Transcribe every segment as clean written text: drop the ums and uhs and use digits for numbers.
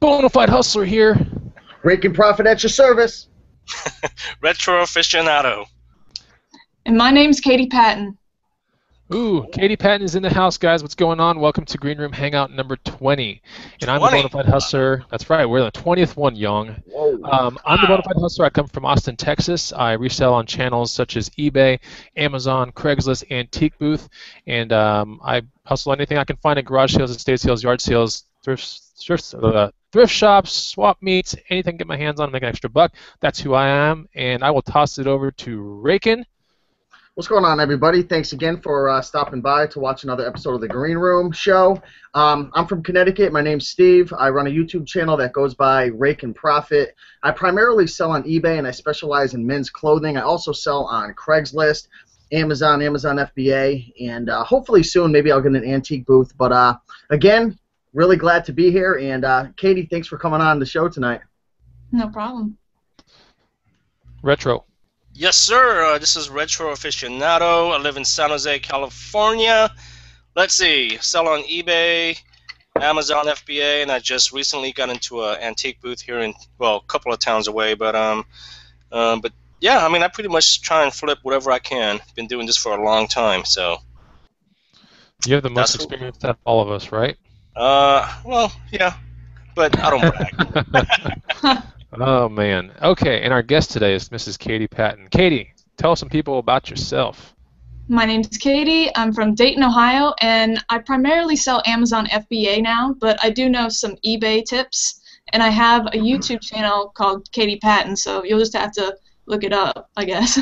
Bonafide hustler here. Raking profit at your service. Retro aficionado. And my name's Katie Patton. Ooh, Katie Patton is in the house, guys. What's going on? Welcome to Green Room Hangout number 20. And I'm the Bonafide hustler. That's right, we're the 20th one, young. I'm the Bonafide hustler. I come from Austin, Texas. I resell on channels such as eBay, Amazon, Craigslist, Antique Booth. And I hustle anything I can find at garage sales, estate sales, yard sales, thrift shops, swap meets, anything I get my hands on to make an extra buck. That's who I am. And I will toss it over to Rakin. What's going on, everybody? Thanks again for stopping by to watch another episode of the Green Room Show. I'm from Connecticut. My name's Steve. I run a YouTube channel that goes by Rake and Profit. I primarily sell on eBay, and I specialize in men's clothing. I also sell on Craigslist, Amazon FBA, and hopefully soon maybe I'll get an antique booth. But again, really glad to be here. And Katie, thanks for coming on the show tonight. No problem. Retro. Yes, sir. This is Retro Aficionado. I live in San Jose, California. Let's see. Sell on eBay, Amazon FBA, and I just recently got into an antique booth here in, well, a couple of towns away. But yeah, I mean, I pretty much try and flip whatever I can. Been doing this for a long time, so. You have the most experience out of all of us, right? Well, yeah, but I don't brag. Oh, man. Okay, and our guest today is Mrs. Katie Patton. Katie, tell some people about yourself. My name's Katie. I'm from Dayton, Ohio, and I primarily sell Amazon FBA now, but I do know some eBay tips, and I have a YouTube channel called Katie Patton, so you'll just have to look it up, I guess.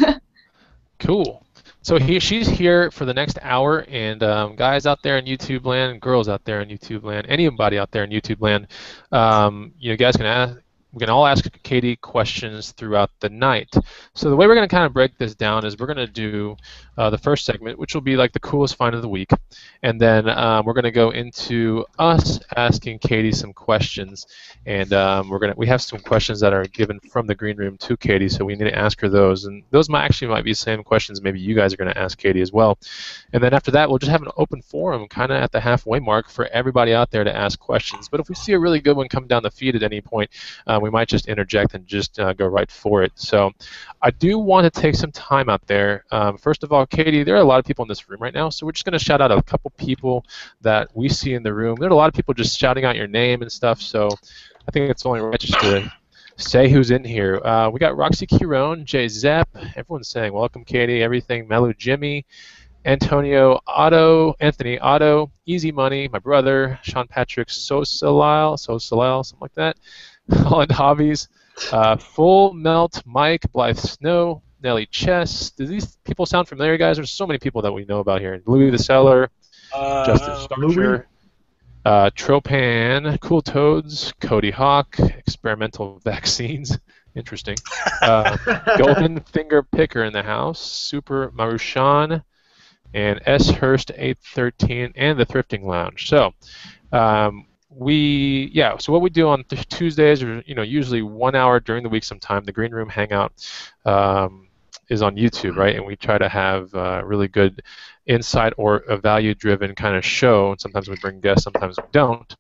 Cool. So she's here for the next hour, and guys out there in YouTube land, girls out there in YouTube land, anybody out there in YouTube land, you guys can ask. We can all ask Katie questions throughout the night. So the way we're going to kind of break this down is we're going to do the first segment, which will be like the coolest find of the week, and then we're going to go into us asking Katie some questions, and we have some questions that are given from the green room to Katie, so we need to ask her those, and those might be the same questions maybe you guys are going to ask Katie as well. And then after that, we'll just have an open forum kind of at the halfway mark for everybody out there to ask questions. But if we see a really good one come down the feed at any point, we might just interject and just go right for it. So I do want to take some time out there. First of all, Katie, there are a lot of people in this room right now, so we're just going to shout out a couple people that we see in the room. There are a lot of people just shouting out your name and stuff, so I think it's only right just to say who's in here. We got Roxy Quirone, Jay Zepp, everyone's saying welcome, Katie, everything, Melu Jimmy, Anthony Otto, Easy Money, my brother, Sean Patrick Sosalile, something like that. Holland Hobbies, Full Melt, Mike, Blythe Snow, Nelly Chess. Do these people sound familiar, guys? There's so many people that we know about here. Louis the Seller, Justin Starcher, Tropan, Cool Toads, Cody Hawk, Experimental Vaccines. Interesting. Golden Finger Picker in the house, Super Marushan, and S. Hurst 813, and the Thrifting Lounge. So, so what we do on Tuesdays, or usually 1 hour during the week sometime, the Green Room Hangout is on YouTube, right? And we try to have really good insight or a value-driven kind of show. And sometimes we bring guests, sometimes we don't.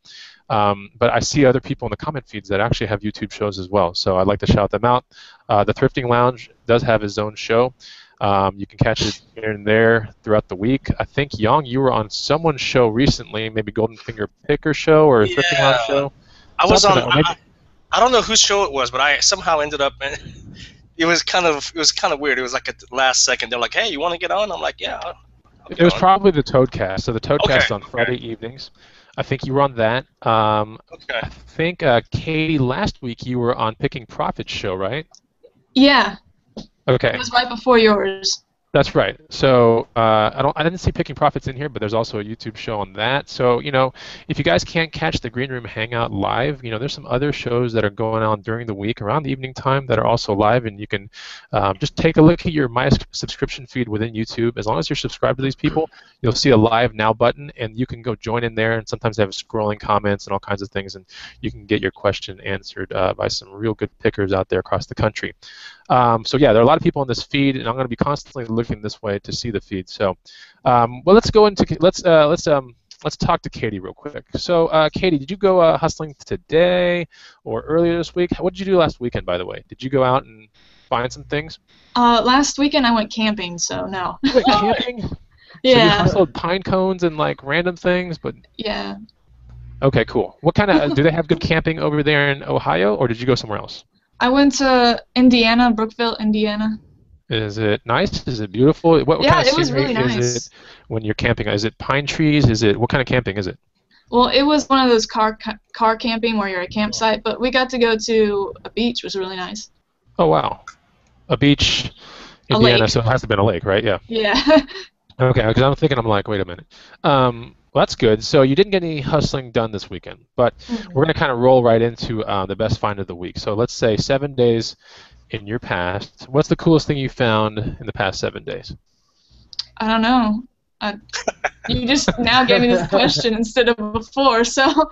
But I see other people in the comment feeds that actually have YouTube shows as well. So I'd like to shout them out. The Thrifting Lounge does have his own show. You can catch it here and there throughout the week. I think, Yang, you were on someone's show recently, maybe Golden Finger Picker show or a Thrifting Lounge show. I was on. I don't know whose show it was, but I somehow ended up. It was kind of weird. It was like at the last second. They're like, "Hey, you want to get on?" I'm like, "Yeah." It was probably the Toadcast. So the Toadcast on Friday evenings. I think you were on that. Okay. I think Katie, last week you were on Picking Profits show, right? Yeah. Okay. It was right before yours. That's right. So I didn't see Picking Profits in here, but there's also a YouTube show on that. So if you guys can't catch the Green Room Hangout live, there's some other shows that are going on during the week around the evening time that are also live, and you can just take a look at your My Subscription feed within YouTube. As long as you're subscribed to these people, you'll see a Live Now button, and you can go join in there. And sometimes they have scrolling comments and all kinds of things, and you can get your question answered by some real good pickers out there across the country. So yeah, there are a lot of people on this feed, and I'm going to be constantly looking this way to see the feed. So, well, let's go into let's talk to Katie real quick. So, Katie, did you go hustling today or earlier this week? What did you do last weekend, by the way? Did you go out and find some things? Last weekend I went camping, so no. You went camping? So you Yeah. hustled pine cones and like random things, but Yeah. okay, cool. What kind of do they have good camping over there in Ohio, or did you go somewhere else? I went to Indiana, Brookville, Indiana. Is it nice? Is it beautiful? What Yeah, kind of it was scenery really is nice. it when you're camping? Is it pine trees? Is it what kind of camping is it? Well, it was one of those car camping where you're at a campsite, but we got to go to a beach, which was really nice. Oh wow, a beach, A Indiana. lake. So it has to have been a lake, right? Yeah. Yeah. Okay, because I'm like, wait a minute. Well, that's good. So you didn't get any hustling done this weekend, but we're going to kind of roll right into the best find of the week. So let's say 7 days in your past. What's the coolest thing you found in the past 7 days? I don't know. You just now gave me this question instead of before, so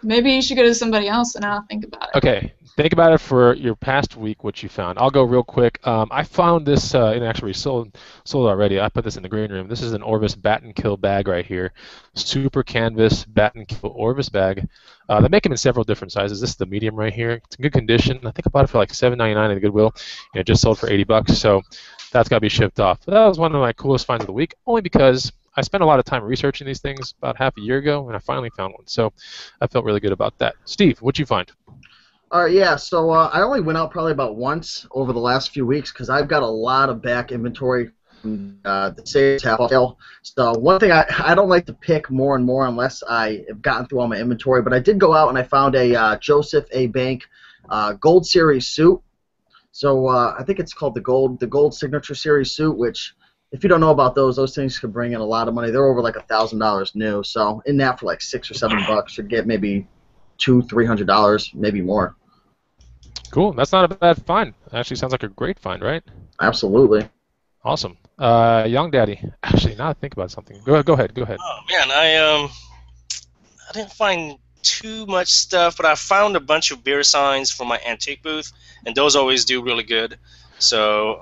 maybe you should go to somebody else and I'll think about it. Okay, think about it for your past week, what you found. I'll go real quick. I found this, it actually sold already. I put this in the green room. This is an Orvis Bat and Kill bag right here. Super canvas Bat and Kill Orvis bag. They make them in several different sizes. This is the medium right here. It's in good condition. I think I bought it for like $7.99 at Goodwill, and it just sold for $80. So that's got to be shipped off. But that was one of my coolest finds of the week, only because I spent a lot of time researching these things about half a year ago, and I finally found one. So I felt really good about that. Steve, what'd you find? All right, yeah. So I only went out probably about once over the last few weeks because I've got a lot of back inventory from the sales half sale. So one thing I don't like to pick more and more unless I have gotten through all my inventory. But I did go out and I found a Joseph A. Bank Gold Series suit. So I think it's called the Gold Signature Series suit, which if you don't know about those things could bring in a lot of money. They're over like $1,000 new. So in that for like $6 or $7, you'd get maybe $200-$300, maybe more. Cool. That's not a bad find. Actually sounds like a great find, right? Absolutely. Awesome. Young Daddy. Actually, now I think about something. Go ahead. Oh man, I didn't find too much stuff, but I found a bunch of beer signs for my antique booth, and those always do really good. So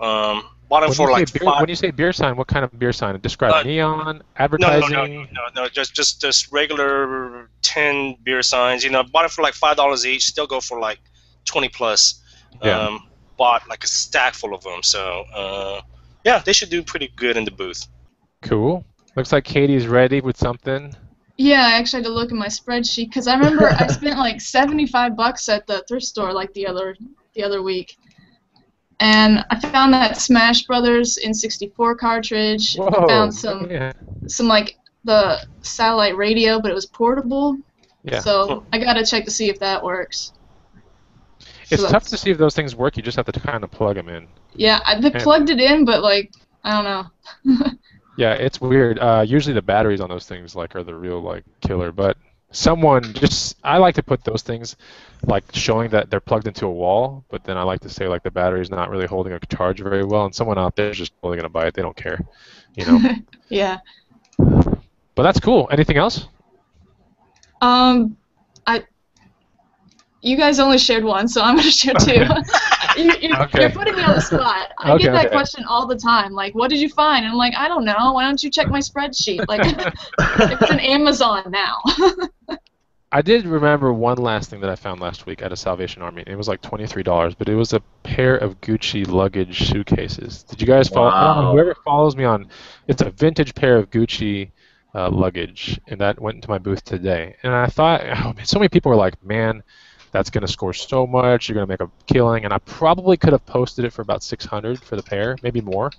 bought them for like $5. When you say beer sign, what kind of beer sign? Describe neon, advertising. No, just regular tin beer signs. You know, bought it for like $5 each. Still go for like 20 plus. Yeah. Bought like a stack full of them. So yeah, they should do pretty good in the booth. Cool. Looks like Katie's ready with something. Yeah, I actually had to look at my spreadsheet because I remember I spent like $75 at the thrift store like the other week, and I found that Smash Brothers N64 cartridge. Whoa. I found some like the satellite radio, but it was portable. Yeah. So I gotta check to see if that works. It's So tough to see if those things work. You just have to kind of plug them in. yeah, they plugged it in, but like I don't know. Yeah, it's weird. Usually the batteries on those things like are the real like killer, but I like to put those things like showing that they're plugged into a wall, but then I like to say like the battery's not really holding a charge very well, and someone out there is just totally gonna buy it. They don't care, you know. Yeah. But that's cool. Anything else? You guys only shared one, so I'm gonna share two. You're putting me on the spot. I get that question all the time. Like, what did you find? And I'm like, I don't know. Why don't you check my spreadsheet? Like, it's an Amazon now. I did remember one last thing that I found last week at a Salvation Army. It was like $23, but it was a pair of Gucci luggage suitcases. Did you guys follow? I don't know, whoever follows me on, it's a vintage pair of Gucci luggage, and that went into my booth today. And I thought, oh man, so many people were like, man, that's going to score so much. You're going to make a killing. And I probably could have posted it for about $600 for the pair, maybe more.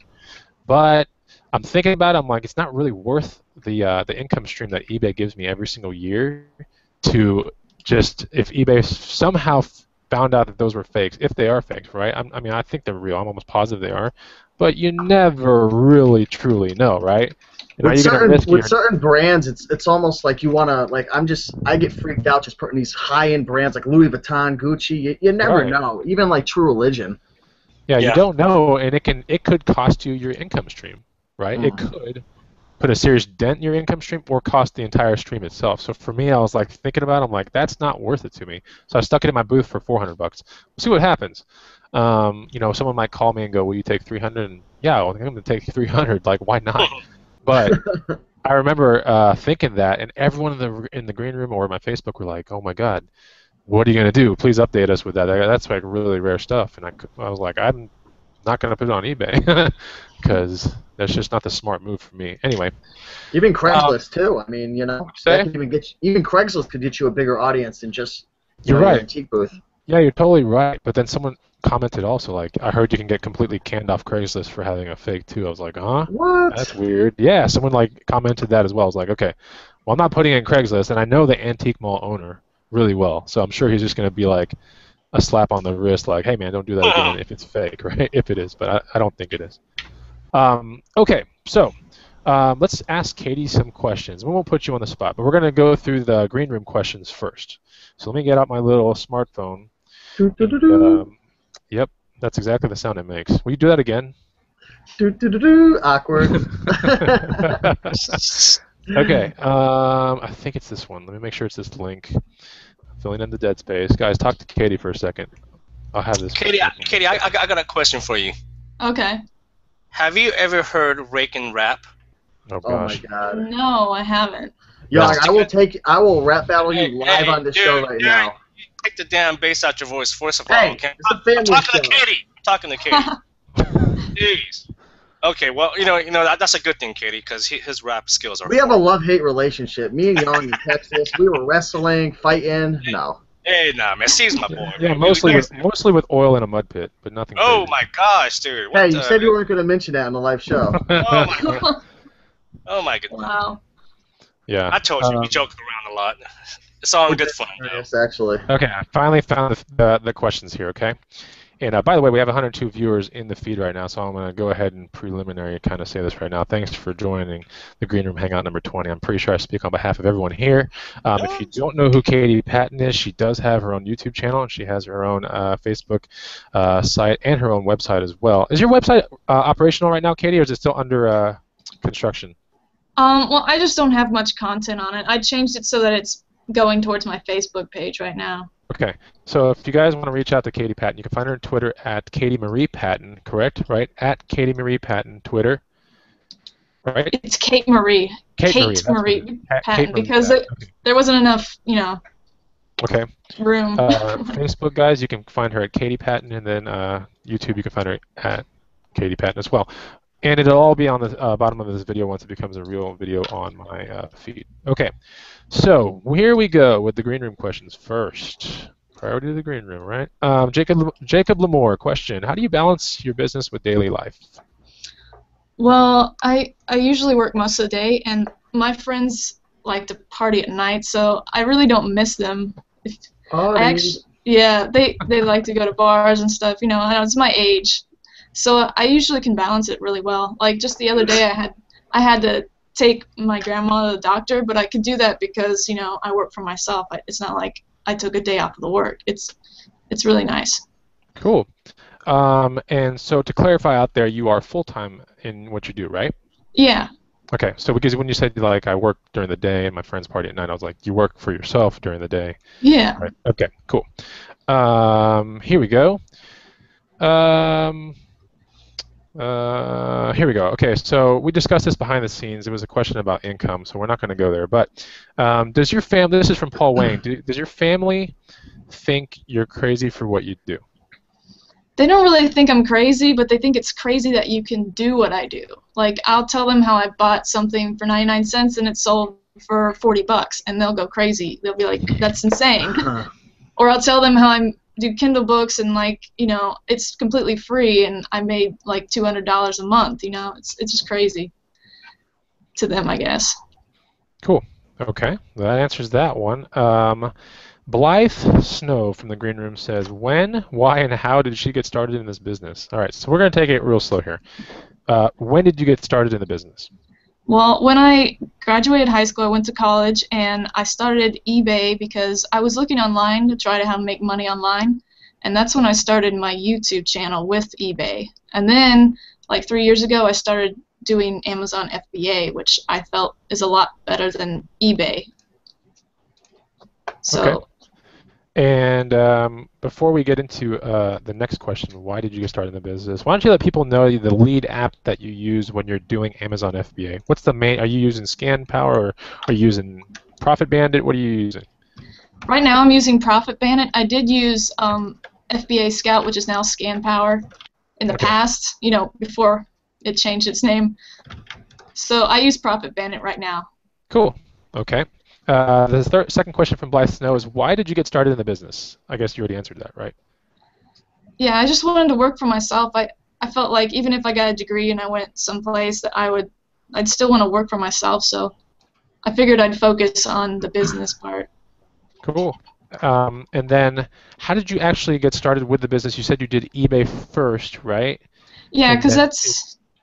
But I'm thinking about it. I'm like, it's not really worth the income stream that eBay gives me every single year to just, if eBay somehow found out that those were fakes, if they are fakes, right? I mean, I think they're real. I'm almost positive they are. But you never really truly know, right? With certain brands, it's almost like you want to, like, I get freaked out just putting these high-end brands like Louis Vuitton, Gucci. You never know. Even like True Religion. Yeah, you don't know, and it could cost you your income stream, right? It could put a serious dent in your income stream or cost the entire stream itself. So for me, I was like thinking about it, I'm like, that's not worth it to me. So I stuck it in my booth for $400. We'll see what happens. You know, someone might call me and go, will you take 300? And yeah, well, I'm going to take 300. Like, why not? But I remember thinking that, and everyone in the green room or my Facebook were like, "Oh my God, what are you gonna do? Please update us with that. That's like really rare stuff." And I was like, "I'm not gonna put it on eBay because that's just not the smart move for me." Anyway, Even Craigslist too. I mean, you know, that say could even get even Craigslist could get you a bigger audience than just you're your right. antique booth. Yeah, you're totally right. But then someone commented also like, "I heard you can get completely canned off Craigslist for having a fake too." I was like, "Huh? What? That's weird." Yeah, someone like commented that as well. I was like, "Okay, well I'm not putting it in Craigslist, and I know the antique mall owner really well, so I'm sure he's just gonna be like a slap on the wrist, like, "Hey man, don't do that again if it's fake," right? If it is, but I don't think it is. Okay, so let's ask Katie some questions. We won't put you on the spot, but we're going to go through the green room questions first. So let me get out my little smartphone. And, yep, that's exactly the sound it makes. Will you do that again? Awkward. Okay, I think it's this one. Let me make sure it's this link. Filling in the dead space. Guys, talk to Katie for a second. I'll have this. Katie, I got a question for you. Okay. Have you ever heard rake and rap? Oh Oh my gosh. God. No, I haven't. Yo, No. I will rap battle you live on the show right now. You take the damn bass out your voice, first of all. Hey, Okay? it's a family I'm talking show. to Katie. I'm talking to Katie. Jeez. Okay, well, that's a good thing, Katie, because his rap skills are. We have a love-hate relationship. Me and Young in Texas, we were wrestling, fighting. No. Hey, nah, man, Steve's my boy. Yeah, man. mostly with oil in a mud pit, but nothing. Oh crazy. my gosh, dude. What Hey, you the- said you weren't going to mention that on the live show. Oh my goodness. Wow. Yeah. I told you, we joke around a lot. It's all in good fun. Yes, actually. Okay, I finally found the questions here, okay? And by the way, we have 102 viewers in the feed right now, so I'm going to go ahead and preliminary kind of say this right now. Thanks for joining the Green Room Hangout number 20. I'm pretty sure I speak on behalf of everyone here. If you don't know who Katie Patton is, she does have her own YouTube channel, and she has her own Facebook site and her own website as well. Is your website operational right now, Katie, or is it still under construction? Well, I just don't have much content on it. I changed it so that it's going towards my Facebook page right now. Okay, so if you guys want to reach out to Katie Patton, you can find her on Twitter at Katie Marie Patton, correct? Right? At Katie Marie Patton, Twitter. Right? It's Kate Marie. Kate Marie Kate Patton, Marie because Patton. there wasn't enough, Okay. room. Facebook, guys, you can find her at Katie Patton, and then YouTube, you can find her at Katie Patton as well. And it'll all be on the bottom of this video once it becomes a real video on my feed. Okay, so here we go with the green room questions first. Priority to the green room, right? Jacob Lamore, question: how do you balance your business with daily life? Well, I usually work most of the day, and my friends like to party at night, so I really don't miss them. Yeah, they like to go to bars and stuff. I know it's my age. So I usually can balance it really well. Like just the other day, I had to take my grandma to the doctor, but I could do that because I work for myself. It's not like I took a day off of the work. It's really nice. Cool. And so to clarify out there, you are full-time in what you do, right? Yeah. Okay. So because when you said like I work during the day and my friends party at night, I was like, you work for yourself during the day. Yeah. Right. Okay. Cool. Here we go. Here we go. Okay, so we discussed this behind the scenes. It was a question about income, so we're not going to go there. But does your family, this is from Paul Wayne, does your family think you're crazy for what you do? They don't really think I'm crazy, but they think it's crazy that you can do what I do. Like, I'll tell them how I bought something for 99 cents and it sold for $40, and they'll go crazy. They'll be like, that's insane. Or I'll tell them how I do Kindle books and it's completely free and I made like $200 a month. It's just crazy to them, I guess. Cool. Okay, that answers that one. Blythe Snow from the Green Room says, when, why, and how did she get started in this business? All right, so we're going to take it real slow here. When did you get started in the business? Well, when I graduated high school, I went to college, and I started eBay because I was looking online to try to make money online, and that's when I started my YouTube channel with eBay. And then, like 3 years ago, I started doing Amazon FBA, which I felt is a lot better than eBay. So. Okay. And before we get into the next question, why did you get started in the business? Why don't you let people know the lead app that you use when you're doing Amazon FBA? What's the main? Are you using ScanPower or are you using Profit Bandit? What are you using? Right now I'm using Profit Bandit. I did use FBA Scout, which is now ScanPower, in the past, you know, before it changed its name. So I use Profit Bandit right now. Cool. Okay. The second question from Blythe Snow is, why did you get started in the business? I guess you already answered that, right? Yeah, I just wanted to work for myself. I felt like even if I got a degree and I went someplace that I'd still want to work for myself, so I figured I'd focus on the business part. Cool. And then how did you actually get started with the business? You said you did eBay first, right? Yeah, And because then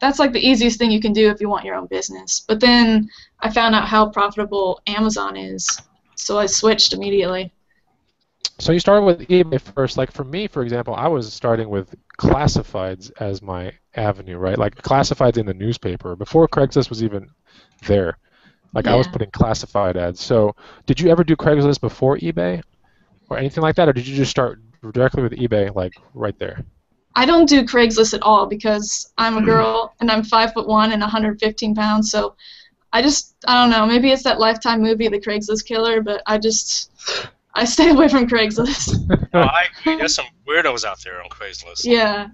that's like the easiest thing you can do if you want your own business. But then I found out how profitable Amazon is, so I switched immediately. So you started with eBay first. Like for me, for example, I was starting with classifieds as my avenue, right? Like classifieds in the newspaper before Craigslist was even there. Like I was Yeah. putting classified ads. So did you ever do Craigslist before eBay or anything like that, or did you just start directly with eBay, like right there? I don't do Craigslist at all because I'm a girl and I'm 5'1" and 115 pounds. So I don't know. Maybe it's that Lifetime movie, The Craigslist Killer, but I stay away from Craigslist. No, I agree. There's some weirdos out there on Craigslist. Yeah.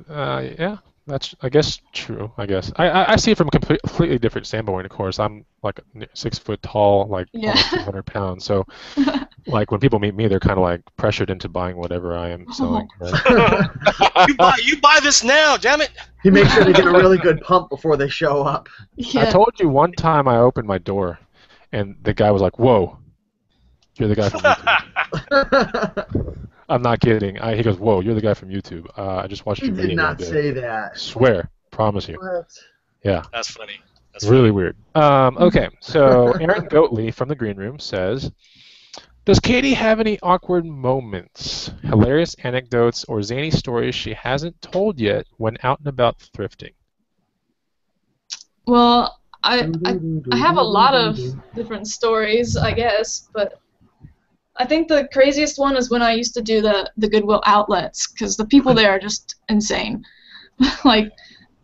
Yeah, that's I guess true. I guess I see it from a completely different standpoint. Of course, I'm like 6 foot tall, like Yeah. almost 200 pounds. So like when people meet me, they're kind of like pressured into buying whatever I am selling. Right? you buy this now, damn it! He makes sure to get a really good pump before they show up. Yeah. I told you one time I opened my door, and the guy was like, "Whoa, you're the guy from YouTube." I'm not kidding. He goes, "Whoa, you're the guy from YouTube. I just watched He your video." did not the other say day." that. Swear, promise you. What? Yeah. That's funny. That's Really weird. Okay, so Aaron Goatley from the Green Room says, does Katie have any awkward moments, hilarious anecdotes, or zany stories she hasn't told yet when out and about thrifting? Well, I have a lot of different stories, I guess, but I think the craziest one is when I used to do the Goodwill Outlets, because the people there are just insane. Like,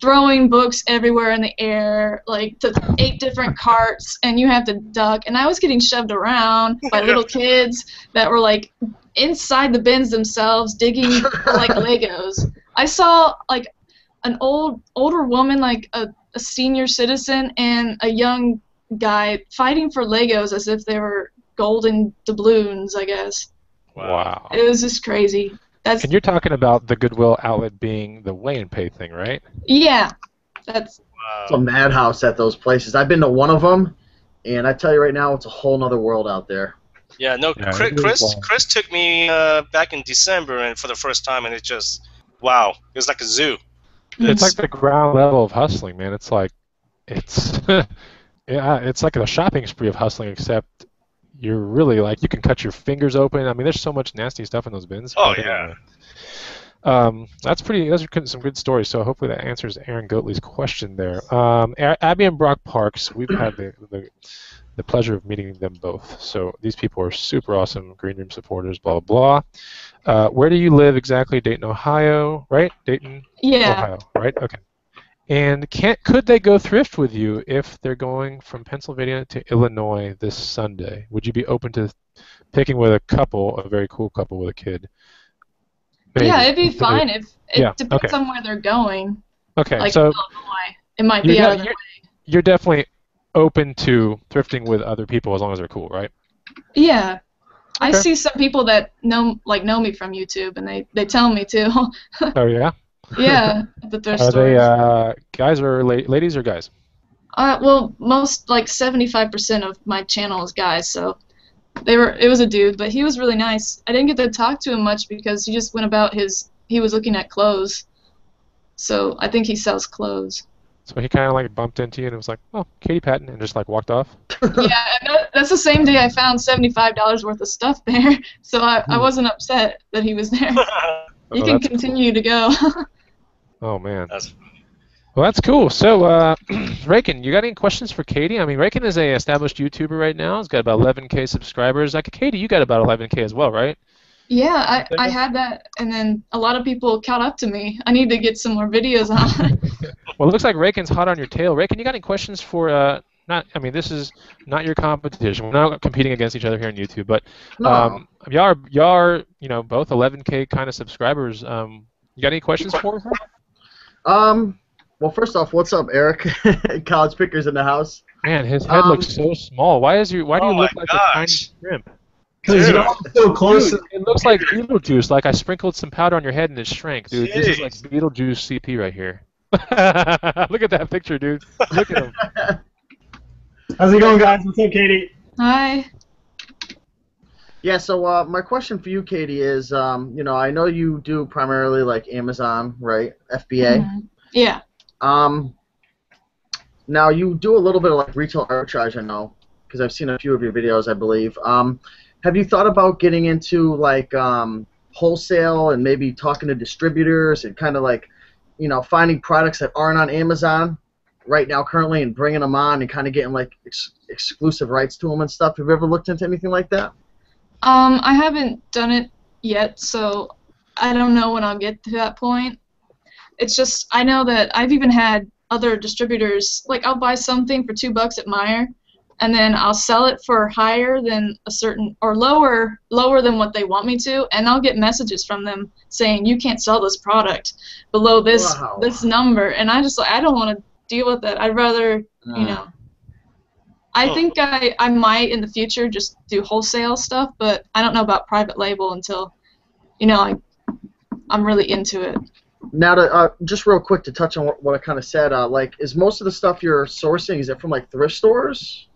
throwing books everywhere in the air, like to 8 different carts, and you have to duck. And I was getting shoved around by little kids that were like inside the bins themselves, digging for like Legos. I saw like an older woman, like a senior citizen, and a young guy fighting for Legos as if they were golden doubloons, I guess. Wow. It was just crazy. And you're talking about the Goodwill Outlet being the weigh and pay thing, right? Yeah, that's It's a madhouse at those places. I've been to one of them, and I tell you right now, it's a whole nother world out there. Yeah, no, Yeah, Chris took me back in December and for the first time, and it just, wow, it was like a zoo. It's like the ground level of hustling, man. It's like, it's, yeah, it's like a shopping spree of hustling, except you're really like, you can cut your fingers open. I mean, there's so much nasty stuff in those bins. Oh, But, yeah. those are some good stories. So hopefully that answers Aaron Goatley's question there. Abby and Brock Parks, we've had the pleasure of meeting them both. So these people are super awesome Green Room supporters, blah, blah, blah. Where do you live exactly? Dayton, Ohio, right? Dayton, yeah. Ohio, right? Okay. And could they go thrift with you if they're going from Pennsylvania to Illinois this Sunday? Would you be open to picking with a very cool couple with a kid? Maybe. Yeah, it'd be fine if it depends okay. on where they're going. Okay, Like so Illinois, it might be out of their way. you're definitely open to thrifting with other people as long as they're cool, right? Yeah. I Okay. see some people that know me from YouTube, and they tell me to. Oh yeah. Yeah, at the thrift Are they stores. guys or ladies or guys? Well, most like 75% of my channel is guys, so it was a dude, but he was really nice. I didn't get to talk to him much because he just went about he was looking at clothes. So I think he sells clothes. So he kind of like bumped into you and it was like, oh, Katie Patton, and just like walked off. Yeah, and that's the same day I found $75 worth of stuff there, so I wasn't upset that he was there. You Oh, can that's continue to go. Oh man. That's funny. Well, that's cool. So, Raken, you got any questions for Katie? I mean, Raken is a established YouTuber right now. He's got about 11K subscribers. Like Katie, you got about 11K as well, right? Yeah, I had that, and then a lot of people caught up to me. I need to get some more videos on. Well, it looks like Raken's hot on your tail. Raken, you got any questions for not? I mean, this is not your competition. We're not competing against each other here on YouTube, but No. y'all are both 11K kind of subscribers. You got any questions for her? Well, first off, what's up, Eric? College Pickers in the house. Man, his head looks so small. Why do you Oh look my like a tiny gosh. shrimp? Because you're all so close. Dude, it looks like Beetlejuice. Like I sprinkled some powder on your head and it shrank, dude. This is like Jeez. Beetlejuice CP right here. Look at that picture, dude. Look at him. How's it going, guys? What's up, Katie? Hi. Yeah, so my question for you, Katie, is, I know you do primarily like Amazon, right? FBA. Mhm. Yeah. Now you do a little bit of like retail arbitrage, I know, because I've seen a few of your videos, I believe. Have you thought about getting into like wholesale and maybe talking to distributors and kind of like, finding products that aren't on Amazon right now currently and bringing them on and kind of getting like exclusive rights to them and stuff? Have you ever looked into anything like that? I haven't done it yet, so I don't know when I'll get to that point. It's just I know that I've even had other distributors, like I'll buy something for $2 at Meijer, and then I'll sell it for higher than a certain, or lower than what they want me to, and I'll get messages from them saying you can't sell this product below this Wow. this number, and I don't want to deal with that. I'd rather, I think I might in the future just do wholesale stuff, but I don't know about private label until, I'm really into it. Now, to just real quick to touch on what I kind of said, like, is most of the stuff you're sourcing, is it from like thrift stores,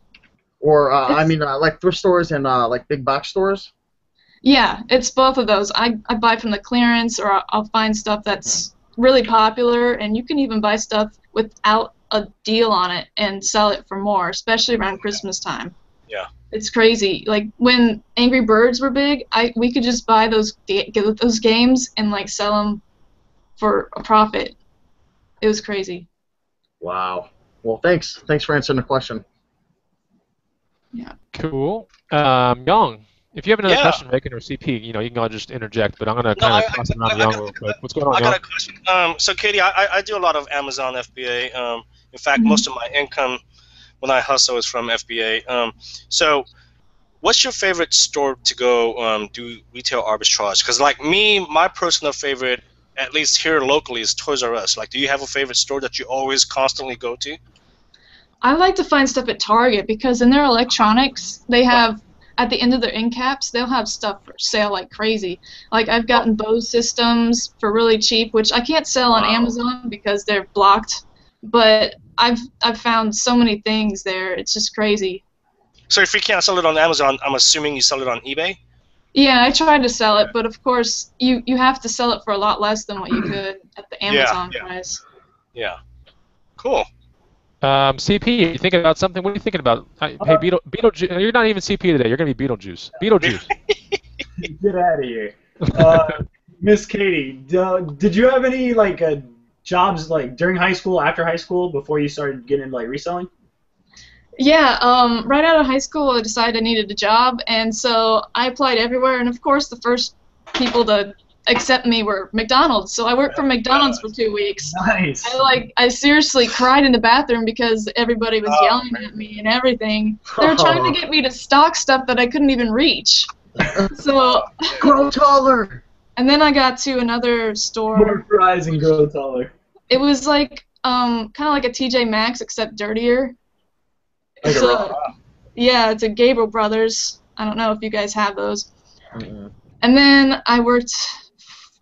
or like thrift stores and like big box stores? Yeah, it's both of those. I buy from the clearance, or I'll find stuff that's really popular, and you can even buy stuff without a deal on it and sell it for more, especially around Christmas time. Yeah. It's crazy. Like when Angry Birds were big, we could just buy those games and like sell them for a profit. It was crazy. Wow. Well, thanks for answering the question. Yeah. Cool. Young, if you have another Yeah. question, Raken or CP, you can all just interject, but I'm gonna kind of toss it around to Young real quick. What's going on, I Young? got a question. So, Katie, I do a lot of Amazon FBA. In fact, Mhm. most of my income when I hustle is from FBA. So, what's your favorite store to go do retail arbitrage? Because, like me, my personal favorite, at least here locally, is Toys R Us. Like, do you have a favorite store that you always constantly go to? I like to find stuff at Target because in their electronics, they have, at the end of their end caps, they'll have stuff for sale like crazy. Like I've gotten Bose systems for really cheap, which I can't sell on Amazon because they're blocked. But I've found so many things there. It's just crazy. So, if you can't sell it on Amazon, I'm assuming you sell it on eBay? Yeah, I tried to sell it, but of course you have to sell it for a lot less than what you could at the Amazon price. Yeah. Cool. CP, you thinking about something? What are you thinking about? Hey, Beetlejuice. You're not even CP today. You're gonna be Beetlejuice. Beetlejuice. Get out of here. Miss Katie, did you have any like jobs like during high school, after high school, before you started getting into like reselling? Yeah, right out of high school, I decided I needed a job, and so I applied everywhere, and of course the first people to accept me were McDonald's, so I worked for McDonald's for 2 weeks. Nice. I seriously cried in the bathroom because everybody was yelling at me and everything. They were trying to get me to stock stuff that I couldn't even reach. So Grow taller. and then I got to another store. More fries and grow taller. It was like kind of like a TJ Maxx except dirtier. Like Yeah, it's a Gabriel Brothers. I don't know if you guys have those. Mm-mm. And then I worked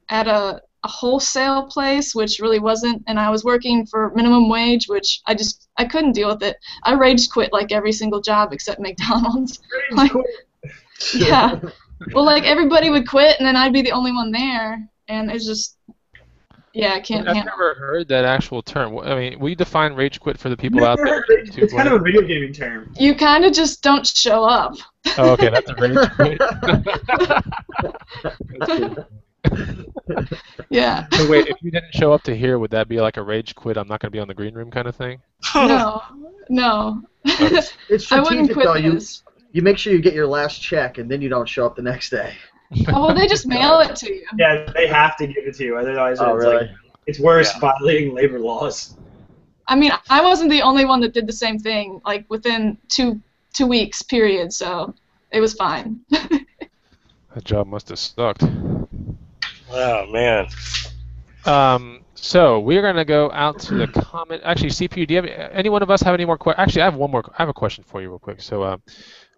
at a wholesale place, which really wasn't, and I was working for minimum wage, which I couldn't deal with it. I rage quit like every single job except McDonald's. Like, yeah. Well, like everybody would quit, and then I'd be the only one there, and it's just, yeah, I can't I've handle. never heard that actual term. I mean, will you define rage quit for the people out there? It's kind of a video gaming term. You kind of just don't show up. Oh, okay, that's a rage quit. That's cool. Yeah. So wait, if you didn't show up to here, would that be like a rage quit? I'm not going to be on the green room kind of thing. No. No. Okay. It's I wouldn't strategic quit though. this. You make sure you get your last check, and then you don't show up the next day. Oh, well, they just mail it to you. Yeah, they have to give it to you, otherwise Oh, it's really? like it's worse violating labor laws. I mean, I wasn't the only one that did the same thing, like within two weeks period, so it was fine. That job must have sucked. Oh man. So we're gonna go out to the comment. Actually, CPU, do you have any one of us have any more questions? Actually, I have one more. I have a question for you, real quick. So,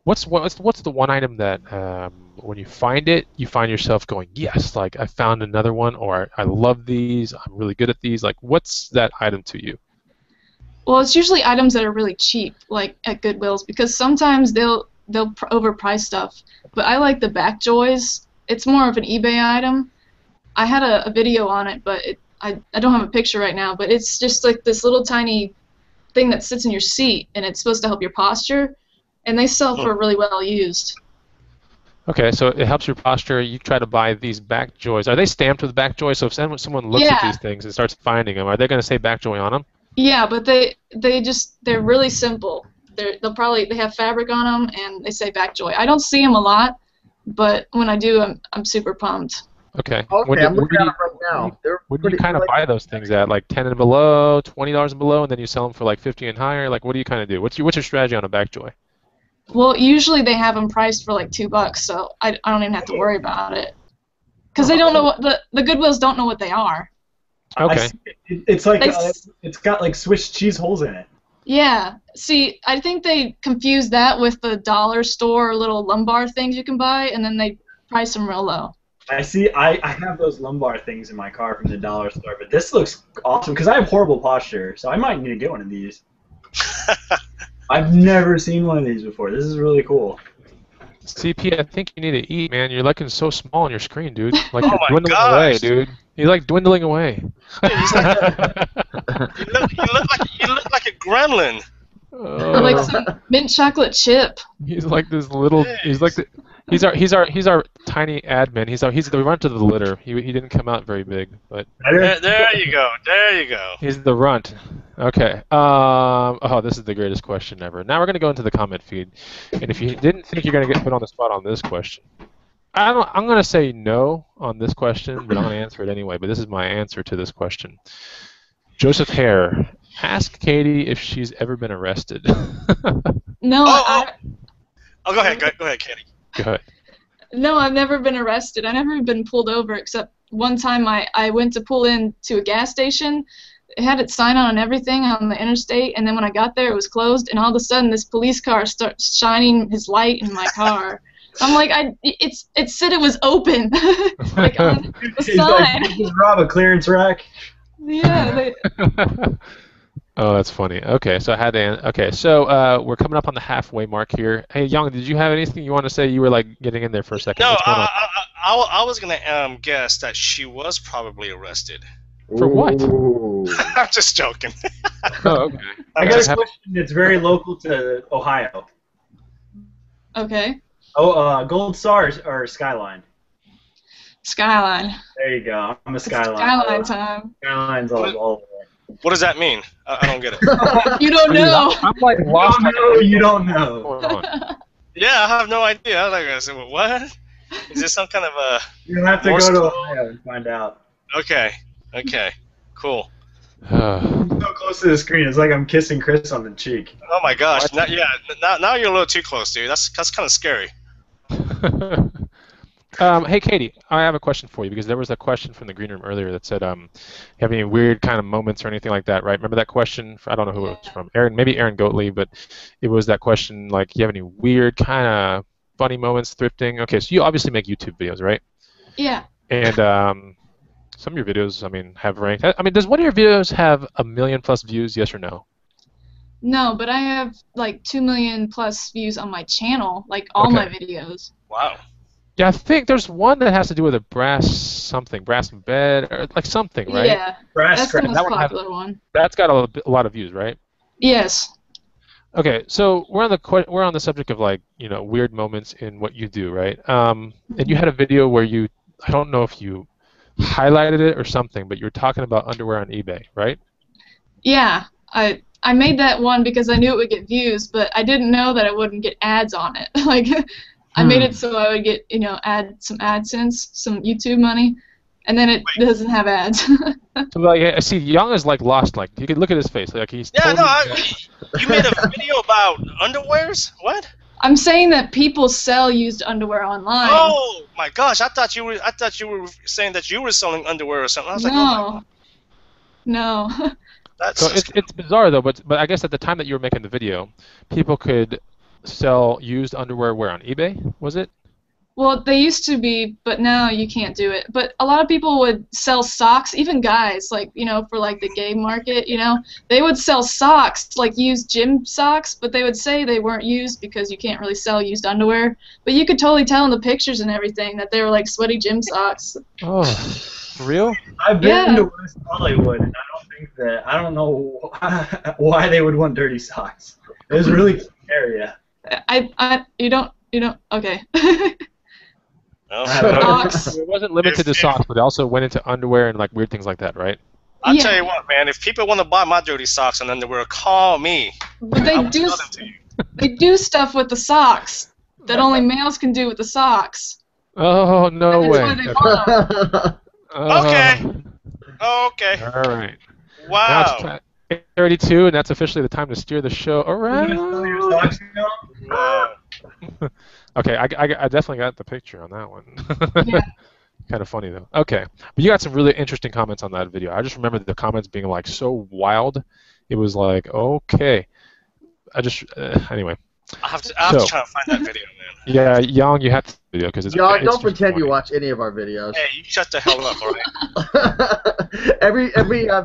what's the one item that when you find it, you find yourself going, yes, like I found another one, or I love these, I'm really good at these. Like, what's that item to you? Well, it's usually items that are really cheap, like at Goodwill's, because sometimes they'll overprice stuff. But I like the back joys. It's more of an eBay item. I had a video on it, but I don't have a picture right now. But it's just like this little tiny thing that sits in your seat, and it's supposed to help your posture. And they sell for really well used. Okay, so it helps your posture. You try to buy these back joys. Are they stamped with back joy? So if someone looks at these things and starts finding them, are they going to say back joy on them? Yeah, but they're really simple. They have fabric on them, and they say back joy. I don't see them a lot, but when I do, I'm super pumped. Okay. Okay, I'm looking at them right now. Where do you kind of buy those things at? Like 10 and below, $20 and below, and then you sell them for like 50 and higher? Like, what do you kind of do? What's your strategy on a back joy? Well, usually they have them priced for like $2, so I don't even have to worry about it. Because they don't know what the Goodwills don't know what they are. Okay. It's like it's got like Swiss cheese holes in it. Yeah. See, I think they confuse that with the dollar store little lumbar things you can buy, and then they price them real low. I see. I have those lumbar things in my car from the dollar store, but this looks awesome because I have horrible posture, so I might need to get one of these. I've never seen one of these before. This is really cool. CP, I think you need to eat, man. You're looking so small on your screen, dude. Like Oh you're my dwindling gosh. away, dude. You're like dwindling away. You look like a gremlin. Or like some mint chocolate chip. He's like this little. He's like the. He's our tiny admin. He's the runt of the litter. He didn't come out very big, but There you go. There you go. he's the runt. Okay. Oh, this is the greatest question ever. Now we're gonna go into the comment feed, and if you didn't think you're gonna get put on the spot on this question, I'm gonna say no on this question, but I'm gonna answer it anyway. But this is my answer to this question. Joseph Hare, ask Katie if she's ever been arrested. No, Go ahead. Go ahead, Katie. Go ahead. No, I've never been arrested. I've never been pulled over, except one time I went to pull in to a gas station. It had its sign on and everything on the interstate, and then when I got there, it was closed, and all of a sudden, this police car starts shining his light in my car. I'm like, it said it was open, like on the It's like, sign. did you rob a clearance rack? Yeah. Oh, that's funny. Okay, so I had to. Okay, so we're coming up on the halfway mark here. Hey, Young, did you have anything you want to say? You were like getting in there for a second. No, What's going on? I was gonna guess that she was probably arrested. For what? Ooh. I'm just joking. Oh, okay. I got just a question that's very local to Ohio. Okay. Oh, Gold Stars or Skyline? Skyline. There you go. I'm a It's Skyline. Skyline time. Skyline's all the way. What does that mean? I don't get it. You don't know. I'm like You lost. don't know. You don't know. What's going on? Yeah, I have no idea. I said, well, what? Is this some kind of a? You'll have to Morse go to code? Ohio and find out. Okay, cool. I'm so close to the screen. It's like I'm kissing Chris on the cheek. Oh my gosh! Now you're a little too close, dude. That's kind of scary. Hey, Katie, I have a question for you because there was a question from the green room earlier that said, you have any weird kind of moments or anything like that, right? Remember that question? I don't know who it was from. Maybe Aaron Goatley, but it was that question like, you have any weird kind of funny moments thrifting? Okay, so you obviously make YouTube videos, right? Yeah. And some of your videos, I mean, have ranked. I mean, does one of your videos have 1 million+ views? Yes or no? No, but I have like 2 million+ views on my channel, like all my videos. Wow. Yeah, I think there's one that has to do with a brass bed, or like something, right? Yeah, Brass that's the scrap. most That one has- popular one. That's got a lot of views, right? Yes. Okay, so we're on the subject of like, weird moments in what you do, right? And you had a video where I don't know if you highlighted it or something, but you were talking about underwear on eBay, right? Yeah, I made that one because I knew it would get views, but I didn't know that I wouldn't get ads on it. Like, I made it so I would get, add some AdSense, some YouTube money, and then it doesn't have ads. So, like, I see Young is like lost. Like, you can look at his face. Like, he's Yeah, totally you made a video about underwears? What? I'm saying that people sell used underwear online. Oh my gosh! I thought you were saying that you were selling underwear or something. I was like, oh my God. No. So it's bizarre though, but I guess at the time that you were making the video, people could sell used underwear where on eBay, was it? Well, they used to be, but now you can't do it. But a lot of people would sell socks, even guys, like, for like the gay market, they would sell socks, like used gym socks, but they would say they weren't used because you can't really sell used underwear. But you could totally tell in the pictures and everything that they were like sweaty gym socks. Oh, for real? I've been to West Hollywood, and I don't know why they would want dirty socks. It was really cute area. You don't, okay. Socks. It wasn't limited to socks, but it also went into underwear and like weird things like that, right? I'll tell you what, man. If people want to buy my dirty socks and underwear, call me. But they do stuff with the socks that only males can do with the socks. Oh, no way. Okay. Okay. All right. Wow. Now it's 8:32, and that's officially the time to steer the show around. Wow. Okay, I definitely got the picture on that one. Yeah. Kind of funny though. Okay, but you got some really interesting comments on that video. I just remember the comments being like so wild. It was like, okay. Anyway. I have to try to find that video, man. Yeah, Yang, you have to video because it's. Yang, it's don't pretend funny. you watch any of our videos. Hey, you shut the hell up, alright? every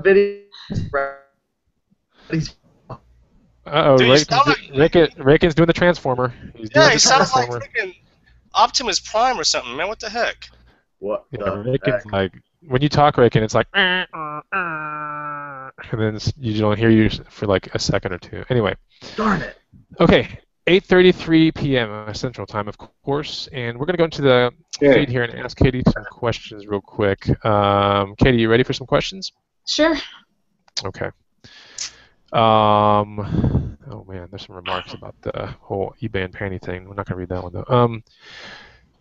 video. Raken's doing the Transformer. He's doing Yeah, the he sounds like Transformer. freaking Optimus Prime or something, man. What the heck? What? Yeah, the Raken's heck? like when you talk Raken, it's like, and then you don't hear you for like a second or two. Anyway. Darn it. Okay, 8:33 p.m. Central Time, of course, and we're gonna go into the feed here and ask Katie some questions real quick. Katie, you ready for some questions? Sure. Okay. Oh man, there's some remarks about the whole eBay and panty thing. We're not gonna read that one though.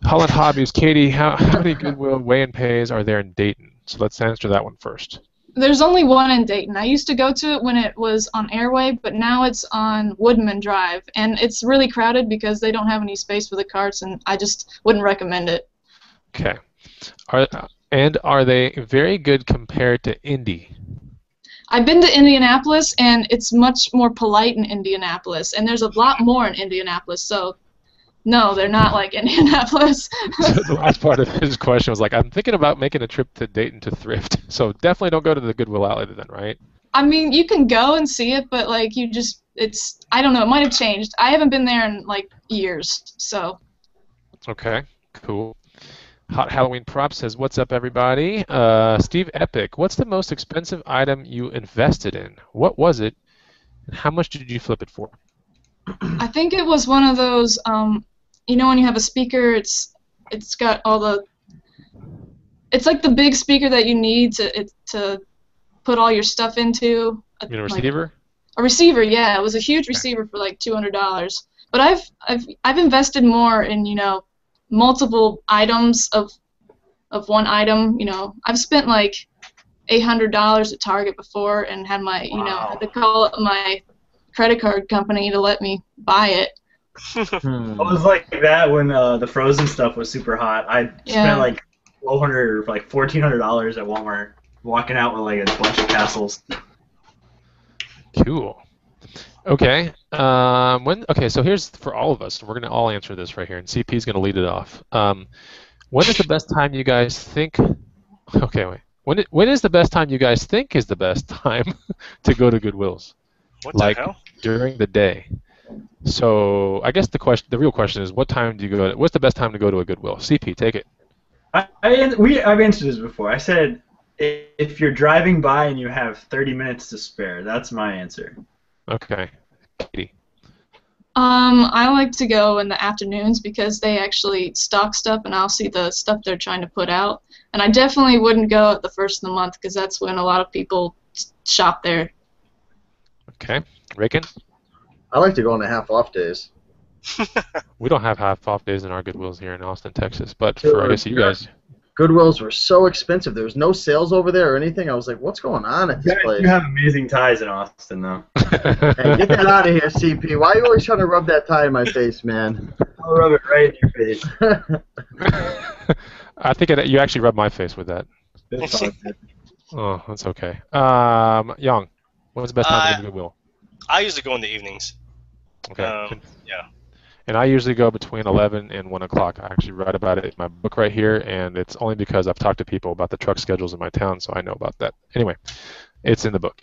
Holland Hobbies, Katie, how many Goodwill weigh-in pays are there in Dayton? So let's answer that one first. There's only one in Dayton. I used to go to it when it was on Airway, but now it's on Woodman Drive, and it's really crowded because they don't have any space for the carts, and I just wouldn't recommend it. Okay. Are they very good compared to Indy? I've been to Indianapolis, and it's much more polite in Indianapolis, and there's a lot more in Indianapolis, so no, they're not like Indianapolis. So the last part of his question was like, I'm thinking about making a trip to Dayton to thrift, so definitely don't go to the Goodwill Outlet then, right? I mean, you can go and see it, but like I don't know, it might have changed. I haven't been there in like years, so. Okay, cool. Hot Halloween Prop says, what's up, everybody? Steve Epic, what's the most expensive item you invested in? What was it, and how much did you flip it for? I think it was one of those, when you have a speaker, it's got all the, it's like the big speaker that you need to put all your stuff into. You mean a receiver? A receiver, yeah. It was a huge receiver for like $200. But I've invested more in, multiple items of one item. I've spent like $800 at Target before and had my, had to call up my credit card company to let me buy it. It was like that when the Frozen stuff was super hot. I spent like $1,200 or like $1,400 at Walmart, walking out with like a bunch of castles. Cool. Okay. Okay. So here's for all of us. We're gonna all answer this right here, and CP's gonna lead it off. When is the best time you guys think? Okay, wait. When is the best time you guys think is the best time to go to Goodwills? What the hell? During the day. So I guess the real question is, what time do you go? What's the best time to go to a Goodwill? CP, take it. I've answered this before. I said if you're driving by and you have 30 minutes to spare, that's my answer. Okay, Katie. I like to go in the afternoons because they actually stock stuff and I'll see the stuff they're trying to put out. And I definitely wouldn't go at the first of the month because that's when a lot of people shop there. Okay. Ricken? I like to go on the half-off days. We don't have half-off days in our Goodwills here in Austin, Texas, but for, I guess, you guys. Goodwills were so expensive. There was no sales over there or anything. I was like, what's going on at this place? You have amazing ties in Austin, though. Hey, get that out of here, CP. Why are you always trying to rub that tie in my face, man? I'll rub it right in your face. I think you actually rubbed my face with that. Oh, that's okay. Young, when's the best time to go to Goodwill? I usually go in the evenings. Okay. Yeah. And I usually go between 11 and 1 o'clock. I actually write about it in my book right here, and it's only because I've talked to people about the truck schedules in my town, so I know about that. Anyway, it's in the book.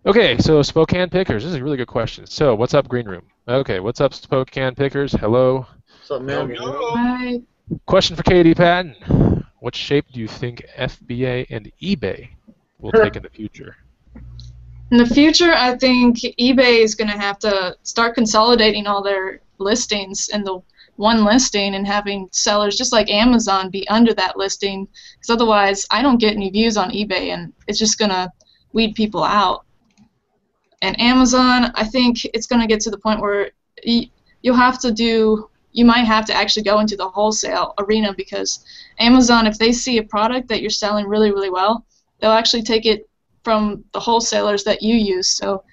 Okay, so Spokane Pickers. This is a really good question. So, what's up, Green Room? Okay, what's up, Spokane Pickers? Hello. What's up, man? Hi. Question for Katie Patton. What shape do you think FBA and eBay will take in the future? In the future, I think eBay is going to have to start consolidating all their listings in the one listing and having sellers just like Amazon be under that listing, because otherwise I don't get any views on eBay and it's just going to weed people out. And Amazon, I think it's going to get to the point where you might have to actually go into the wholesale arena, because Amazon, if they see a product that you're selling really, really well, they'll actually take it from the wholesalers that you use. So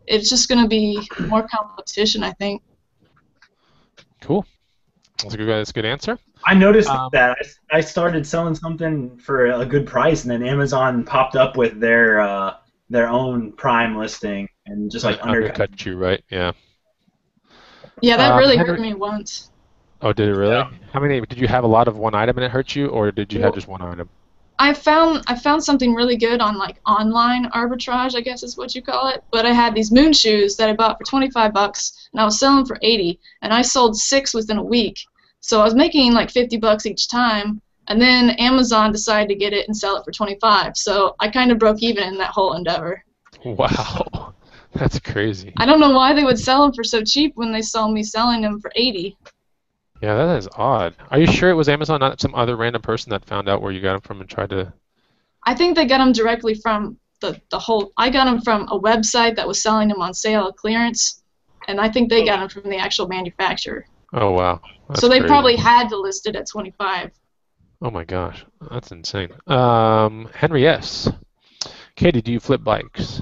it's just going to be more competition, I think. Cool. That's a good answer. I noticed that I started selling something for a good price, and then Amazon popped up with their own Prime listing and just like undercut you, right? Yeah. Yeah, that really hurt me once. Oh, did it really? Yeah. How many? Did you have a lot of one item and it hurt you, or did you have just one item? I found something really good on like online arbitrage, I guess is what you call it. But I had these moon shoes that I bought for $25, and I was selling for $80, and I sold 6 within a week. So I was making like $50 each time, and then Amazon decided to get it and sell it for $25. So I kind of broke even in that whole endeavor. Wow, that's crazy. I don't know why they would sell them for so cheap when they saw me selling them for $80. Yeah, that is odd. Are you sure it was Amazon, not some other random person that found out where you got them from and tried to... I think they got them directly from the whole... I got them from a website that was selling them on sale at clearance, and I think they got them from the actual manufacturer. Oh, wow. That's so they crazy. probably had to list it at $25. Oh, my gosh. That's insane. Henry S. Katie, do you flip bikes?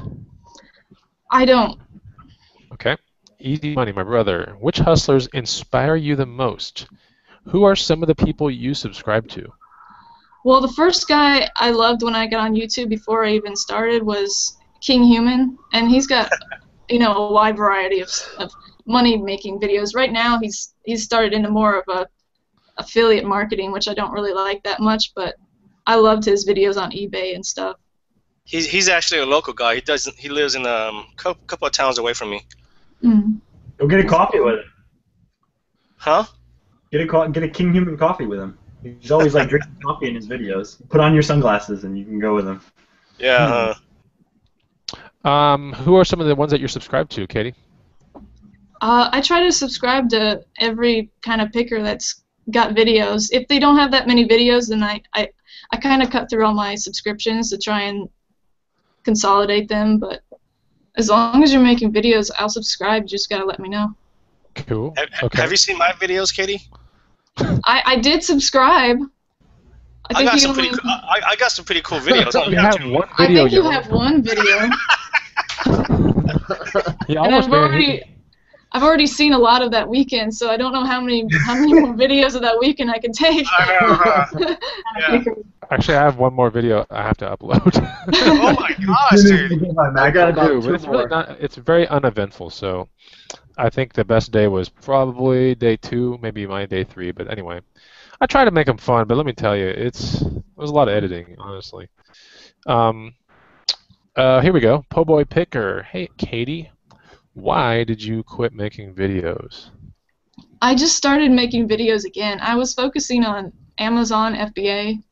I don't. Okay. Easy money, my brother. Which hustlers inspire you the most? Who are some of the people you subscribe to? Well, the first guy I loved when I got on YouTube before I even started was King Human, and he's got, a wide variety of money-making videos. Right now, he's started into more of a affiliate marketing, which I don't really like that much, but I loved his videos on eBay and stuff. He's actually a local guy. He lives in a couple of towns away from me. Mm. Go get a coffee with him. Huh? Get a King Human coffee with him. He's always like drinking coffee in his videos. Put on your sunglasses and you can go with him. Yeah. Who are some of the ones that you're subscribed to, Katie? I try to subscribe to every kind of picker that's got videos. If they don't have that many videos, then I kind of cut through all my subscriptions to try and consolidate them, but as long as you're making videos, I'll subscribe. You just gotta let me know. Cool. Okay. Have you seen my videos, Katie? I did subscrib. I got some pretty cool videos. You have one I video. think you have one video. Yeah, and I've already seen a lot of that weekend, so I don't know how many more videos of that weekend I can take. Yeah. Actually, I have one more video I have to upload. Oh my gosh, dude! I got about but 2 it's more. really not. It's very uneventful. So, I think the best day was probably day 2, maybe my day 3. But anyway, I try to make them fun. But let me tell you, it was a lot of editing, honestly. Here we go. Po Boy Picker. Hey, Katie, why did you quit making videos? I just started making videos again. I was focusing on Amazon FBA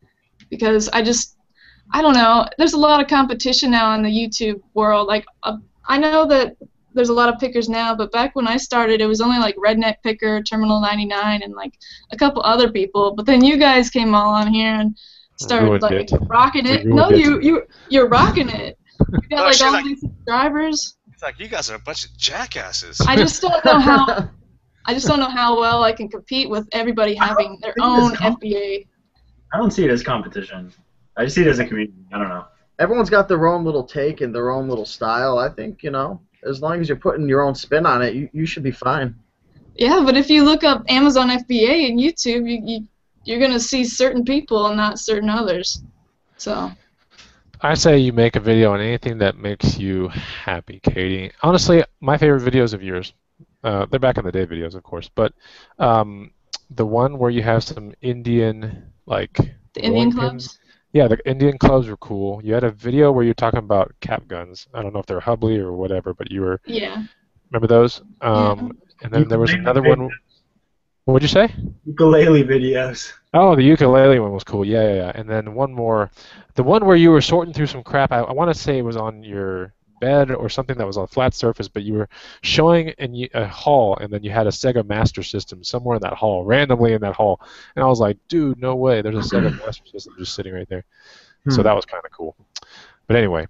because I don't know. There's a lot of competition now in the YouTube world. Like I know that there's a lot of pickers now, but back when I started, it was only like Redneck Picker, Terminal 99, and like a couple other people. But then you guys came all on here and started Ruined like it. rocking it. We No, ruined it. you're rocking it. You got Oh, like she's all like- these subscribers. It's like you guys are a bunch of jackasses. I just don't know how. I just don't know how well I can compete with everybody having their think own it's FBA. I don't see it as competition. I just see it as a community. I don't know. Everyone's got their own little take and their own little style. I think, as long as you're putting your own spin on it, you should be fine. Yeah, but if you look up Amazon FBA and YouTube, you're gonna see certain people and not certain others. So. I say you make a video on anything that makes you happy, Katie. Honestly, my favorite videos of yours, they're back in the day videos, of course, but the one where you have some Indian, like... The Indian rolling clubs? pins. Yeah, the Indian clubs were cool. You had a video where you're talking about cap guns. I don't know if they're Hubley or whatever, but you were... Yeah. Remember those? And then there was another one... What'd you say? Ukulele videos. Oh, the ukulele one was cool. Yeah. And then one more, the one where you were sorting through some crap. I want to say it was on your bed or something that was on a flat surface, but you were showing a hall, and then you had a Sega Master System somewhere in that hall, randomly in that hall. And I was like, dude, no way. There's a Sega Master System just sitting right there. So that was kind of cool. But anyway,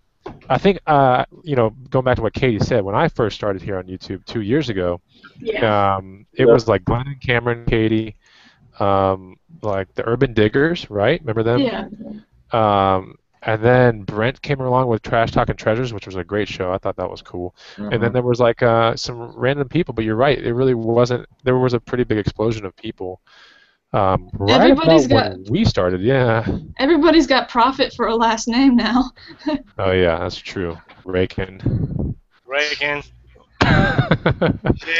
I think, going back to what Katie said, when I first started here on YouTube 2 years ago, it was like Glenn and Cameron, Katie, like the Urban Diggers, right? Remember them? Yeah. And then Brent came along with Trash Talking Treasures, which was a great show. I thought that was cool. And then there was like some random people, but you're right. It really wasn't. There was a pretty big explosion of people. Right Everybody's about when we started, yeah. Everybody's got Profit for a last name now. Oh yeah, that's true. Rakin. Reagan.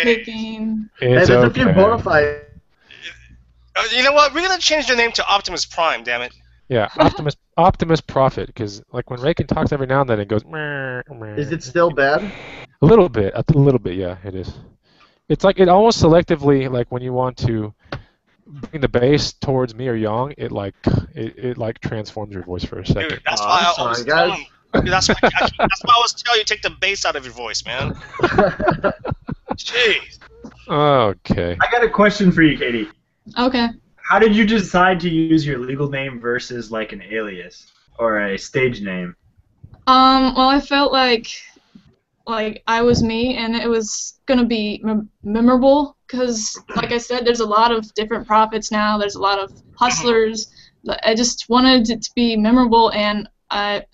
Picking. Hey, there's a few bona fide. You know what? We're gonna change the name to Optimus Prime. Damn it. Yeah, Optimus Profit, because like when Rakin talks every now and then, it goes. Meh, meh. Is it still bad? A little bit, yeah, it is. It's like it almost selectively, like when you want to bring the bass towards me or Yang, it like transforms your voice for a second. Dude, that's why I was sorry, guys. telling. That's why I was telling you take the bass out of your voice, man. Jeez. Okay. I got a question for you, Katie. Okay. How did you decide to use your legal name versus like an alias or a stage name? Well, I felt like I was me, and it was gonna be memorable because, like I said, there's a lot of different Profits now. There's a lot of hustlers. I just wanted it to be memorable, and I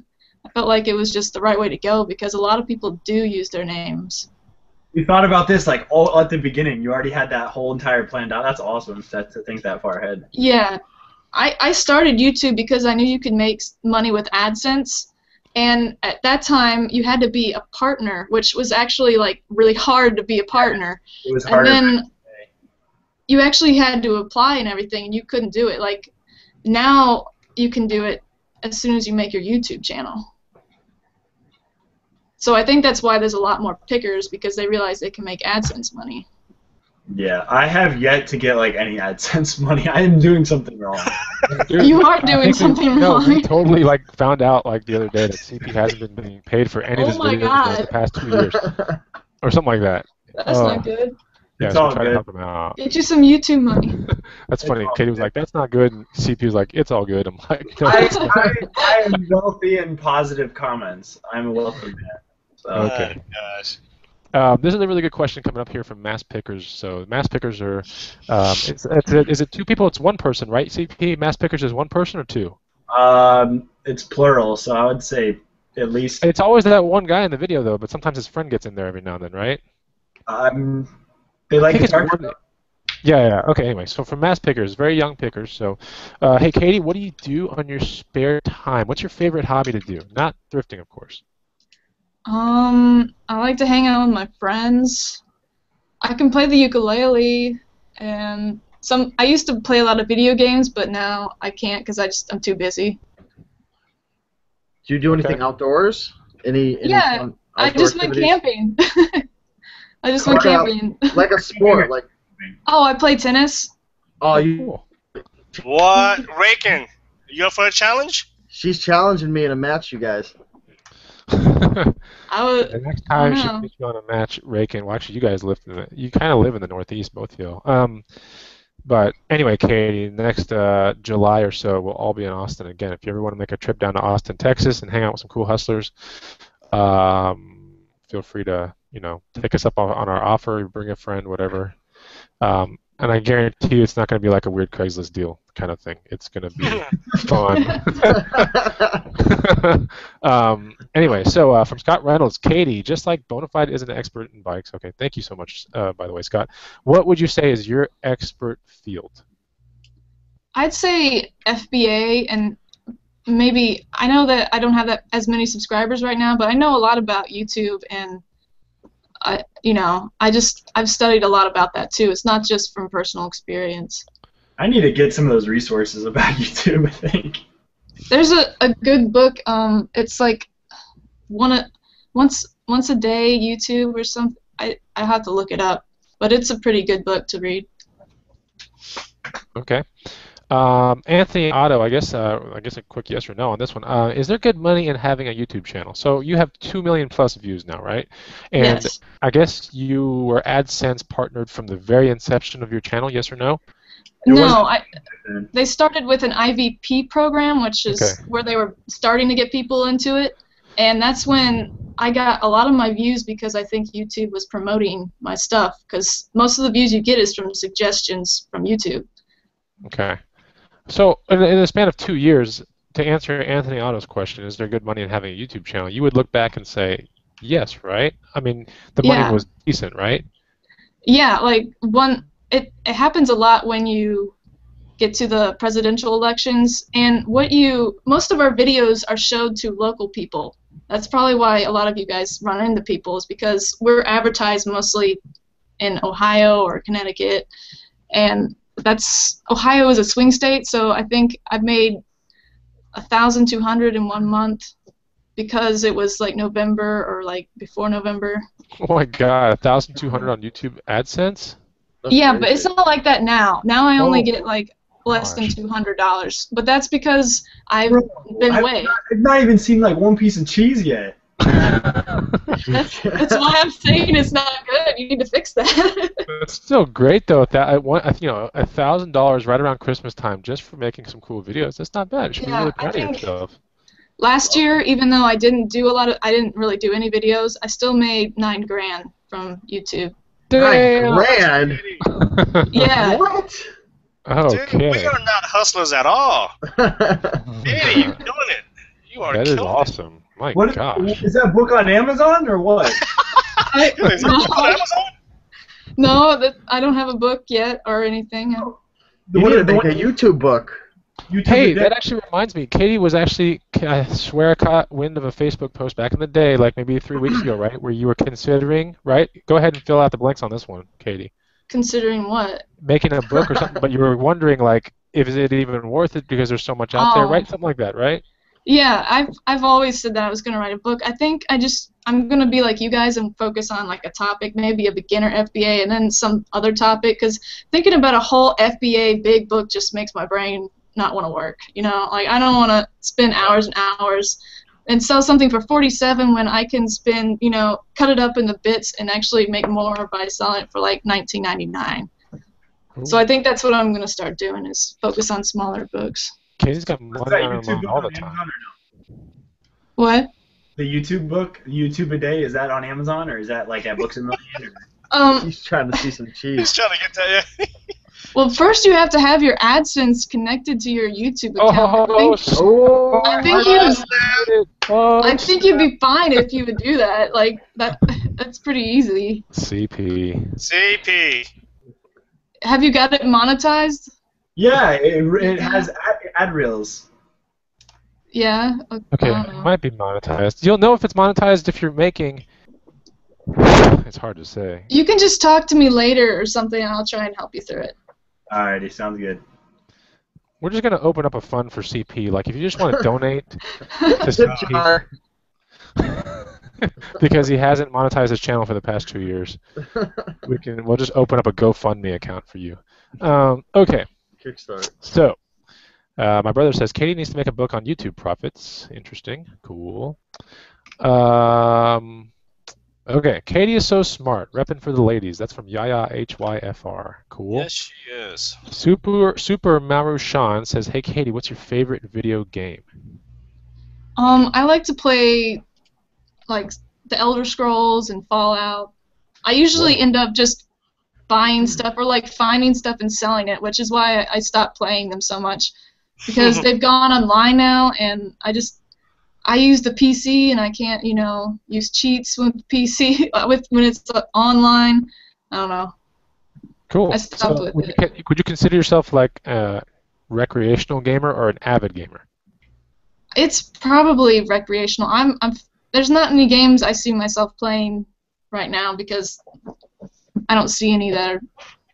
felt like it was just the right way to go because a lot of people do use their names. You thought about this like all at the beginning. You already had that whole entire planned out. That's awesome to think that far ahead. Yeah, I started YouTube because I knew you could make money with AdSense, and at that time you had to be a partner, which was actually like really hard to be a partner. It was And harder. then you actually had to apply and everything, and you couldn't do it. Like now you can do it as soon as you make your YouTube channel. So I think that's why there's a lot more pickers, because they realize they can make AdSense money. Yeah, I have yet to get like any AdSense money. I am doing something wrong. You are doing something No, we wrong. totally like found out like the other day that CP hasn't been being paid for any of his Oh my videos for like, the God. past 2 years, or something like that. That's not good. Yeah, It's so all we're trying to good. help him out. Get you some YouTube money. That's funny. all Katie was good. like, "That's not good," and CP was like, "It's all good." I'm like, "No, I, it's not." I am wealthy in positive comments. I'm a wealthy man. So. Okay. Gosh. This is a really good question coming up here from Mass Pickers. So Mass Pickers are, is it two people? It's one person, right? CP Mass Pickers is one person or two? It's plural, so I would say at least. It's always that one guy in the video though, but sometimes his friend gets in there every now and then, right? They like I think guitar. it's one- Yeah. Okay. Anyway, so from Mass Pickers, very young pickers. So, hey, Katie, what do you do on your spare time? What's your favorite hobby to do? Not thrifting, of course. I like to hang out with my friends. I can play the ukulele, and I used to play a lot of video games, but now I can't because I'm too busy. Do you do anything Okay. outdoors? Any Yeah, fun I outdoor just went activities? camping. I just went Like a- camping. Like a sport, like Oh, I play tennis. oh, you. Cool. What? Rakin, you up for a challenge? She's challenging me in a match, you guys. I would. The next I don't time she know. puts you on a match, Raykin. Well, actually, you guys live in you kind of live in the Northeast, both of you. But anyway, Katie, next July or so, we'll all be in Austin again. If you ever want to make a trip down to Austin, Texas, and hang out with some cool hustlers, feel free to take us up on our offer, bring a friend, whatever. And I guarantee you, it's not going to be like a weird Craigslist deal kind of thing. It's going to be fun. Anyway, so from Scott Reynolds, Katie, just like Bonafide is an expert in bikes. Okay, thank you so much, by the way, Scott. What would you say is your expert field? I'd say FBA, and maybe I know that I don't have as many subscribers right now, but I know a lot about YouTube, and I've studied a lot about that too. It's not just from personal experience. I need to get some of those resources about YouTube, I think. There's a good book. It's like once a day YouTube or something. I have to look it up, but it's a pretty good book to read. Okay. Anthony Otto, I guess a quick yes or no on this one. Is there good money in having a YouTube channel? So you have 2 million plus views now, right? And Yes. I guess you were AdSense partnered from the very inception of your channel, yes or no? No, they started with an IVP program, which is Okay. where they were starting to get people into it, and that's when I got a lot of my views because I think YouTube was promoting my stuff, because most of the views you get is from suggestions from YouTube. Okay. So in the span of 2 years, to answer Anthony Otto's question, is there good money in having a YouTube channel? You would look back and say, yes, right? I mean, the money Yeah. was decent, right? Yeah, like it happens a lot when you get to the presidential elections, and most of our videos are showed to local people. That's probably why a lot of you guys run into people, is because we're advertised mostly in Ohio or Connecticut, and Ohio is a swing state, so I think I've made 1,200 in 1 month because it was like November or like before November. Oh my God, 1,200 on YouTube AdSense? That's Yeah, crazy. but it's not like that now. Now I only Oh, get like less than gosh. $200, but that's because I've been away. I've not even seen like one piece of cheese yet. That's why I'm saying it's not good. You need to fix that. It's still great though. $1,000 right around Christmas time just for making some cool videos. That's not bad. You should be Yeah, really I proud of think- yourself. Last year, even though I didn't really do any videos, I still made $9,000 from YouTube. Damn. Grand. Yeah. What? Okay. Dude, we are not hustlers at all. Katie, you're killing it. You are That is killing awesome. My What gosh. is that book on Amazon or what? it. Is that on Amazon? No, I don't have a book yet or anything. You need to make a YouTube book. YouTube Hey, today? that actually reminds me. Katie was actually, I swear I caught wind of a Facebook post back in the day, like maybe 3 weeks ago, right, where you were considering, right? Go ahead and fill out the blanks on this one, Katie. Considering what? Making a book or something, but you were wondering, like, is it even worth it because there's so much out there, Oh. right? Something like that, right? Yeah, I've always said that I was gonna write a book. I think I'm gonna be like you guys and focus on like a topic, maybe a beginner FBA, and then some other topic. Because thinking about a whole FBA big book just makes my brain not want to work. Like I don't want to spend hours and hours and sell something for 47 when I can spend, cut it up into bits and actually make more by selling it for like $19.99. So I think that's what I'm gonna start doing, is focus on smaller books. Katie's got Is money that on her YouTube mind book all the on time. Amazon or no? What? The YouTube book, YouTube a day, is that on Amazon or is that like at Books a Million? He's trying to see some He's cheese. trying to get that. Yeah. Well, first you have to have your AdSense connected to your YouTube account. Oh, I think you'd be fine if you would do that. Like that's pretty easy. CP. CP. Have you got it monetized? Yeah, it has ad reels. Yeah. Okay, I it don't know. might be monetized. You'll know if it's monetized if you're making. It's hard to say. You can just talk to me later or something, and I'll try and help you through it. Alrighty, sounds good. We're just gonna open up a fund for CP. Like, if you just want to donate to tip CP, jar. because he hasn't monetized his channel for the past 2 years, we'll just open up a GoFundMe account for you. Okay, Kickstart. so my brother says Katie needs to make a book on YouTube profits. Interesting, cool. Okay, Katie is so smart. Repping for the ladies. That's from Yaya HYFR. Cool. Yes, she is. Super Marushan says, "Hey Katie, what's your favorite video game?" I like to play like the Elder Scrolls and Fallout. I usually Whoa. end up just buying stuff or like finding stuff and selling it, which is why I stopped playing them so much because they've gone online now, and I use the PC and I can't, use cheats with the PC when it's online. I don't know. Cool. I stopped So with it. would you consider yourself like a recreational gamer or an avid gamer? It's probably recreational. There's not any games I see myself playing right now because I don't see any that are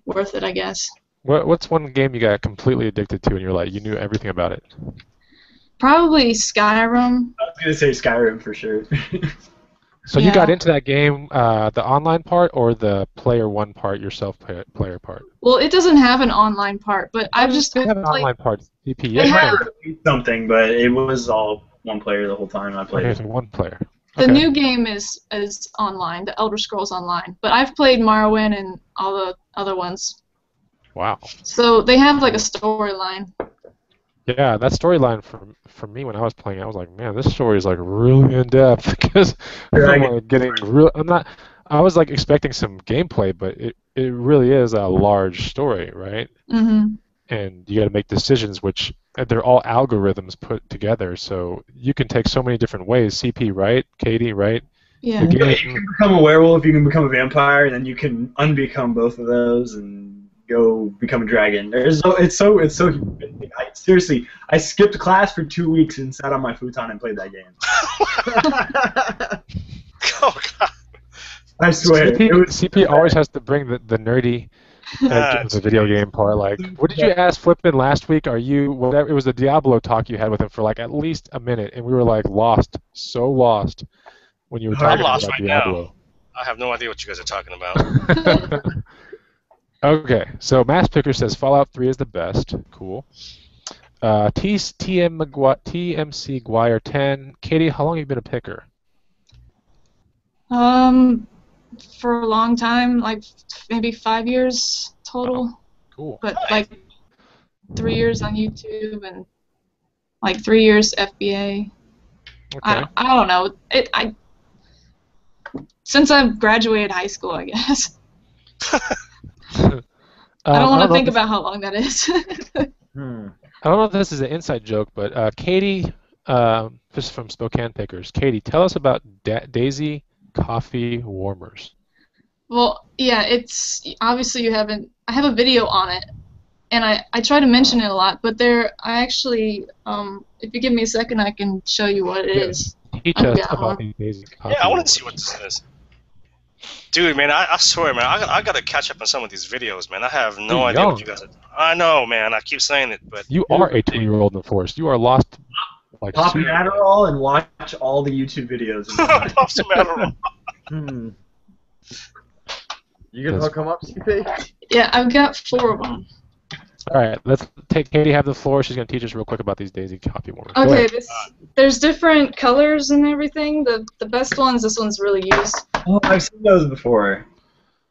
worth it, I guess. What's one game you got completely addicted to and you're like, you knew everything about it? Probably Skyrim. I was gonna say Skyrim for sure. So you got Yeah. into that game, the online part or the player one part, your player part? Well, it doesn't have an online part, but I've just They have an played. online part. CP, They yes, have. Something, but it was all one player the whole time I played Okay, it. so one player. The Okay. new game is online, the Elder Scrolls Online, but I've played Morrowind and all the other ones. Wow. So they have like a storyline. Yeah, that storyline for me when I was playing, I was like, man, this story is like really in depth because I'm like getting real. I was like expecting some gameplay, but it really is a large story, right? Mm-hmm. And you got to make decisions, which they're all algorithms put together, so you can take so many different ways. CP, right? Katie, right? Yeah. The You game- can become a werewolf, you can become a vampire, and then you can unbecome both of those and go become a dragon. Seriously, I skipped class for 2 weeks and sat on my futon and played that game. Oh God. I swear. CP always has to bring the nerdy edge of the video game part. Like, what did you ask Flippin last week? Are you whatever? It was the Diablo talk you had with him for like at least a minute, and we were like so lost when you were I'm talking lost about right Diablo. now. I have no idea what you guys are talking about. Okay, so Mass Picker says Fallout 3 is the best. Cool. TMC Guire 10. Katie, how long have you been a picker? For a long time, like maybe 5 years total. Wow. Cool. But like 3 years on YouTube and like 3 years FBA. Okay. I don't know. Since I've graduated high school, I guess. I don't want to think about how long that is. I don't know if this is an inside joke, but Katie, just from Spokane Pickers. Katie, tell us about Daisy coffee warmers. Well, yeah, it's obviously I have a video on it, and I try to mention it a lot, but I actually, if you give me a second, I can show you what it is. Teach us about these Daisy coffee Yeah, I want warmers. to see what this is. Dude, man, I swear, man, I gotta catch up on some of these videos, man. I have no You're idea young. what you guys are. I know, man. I keep saying it, but You are a 2-year-old in the forest. You are lost. Like Pop an super- Adderall and watch all the YouTube videos. Pop some Adderall. You gonna hook him up, CP? Yeah, I've got 4 of them. All right, let's take Katie have the floor. She's gonna teach us real quick about these Daisy coffee warmers. Go Okay, ahead. there's different colors and everything. The best ones, this one's really used. Oh, I've seen those before.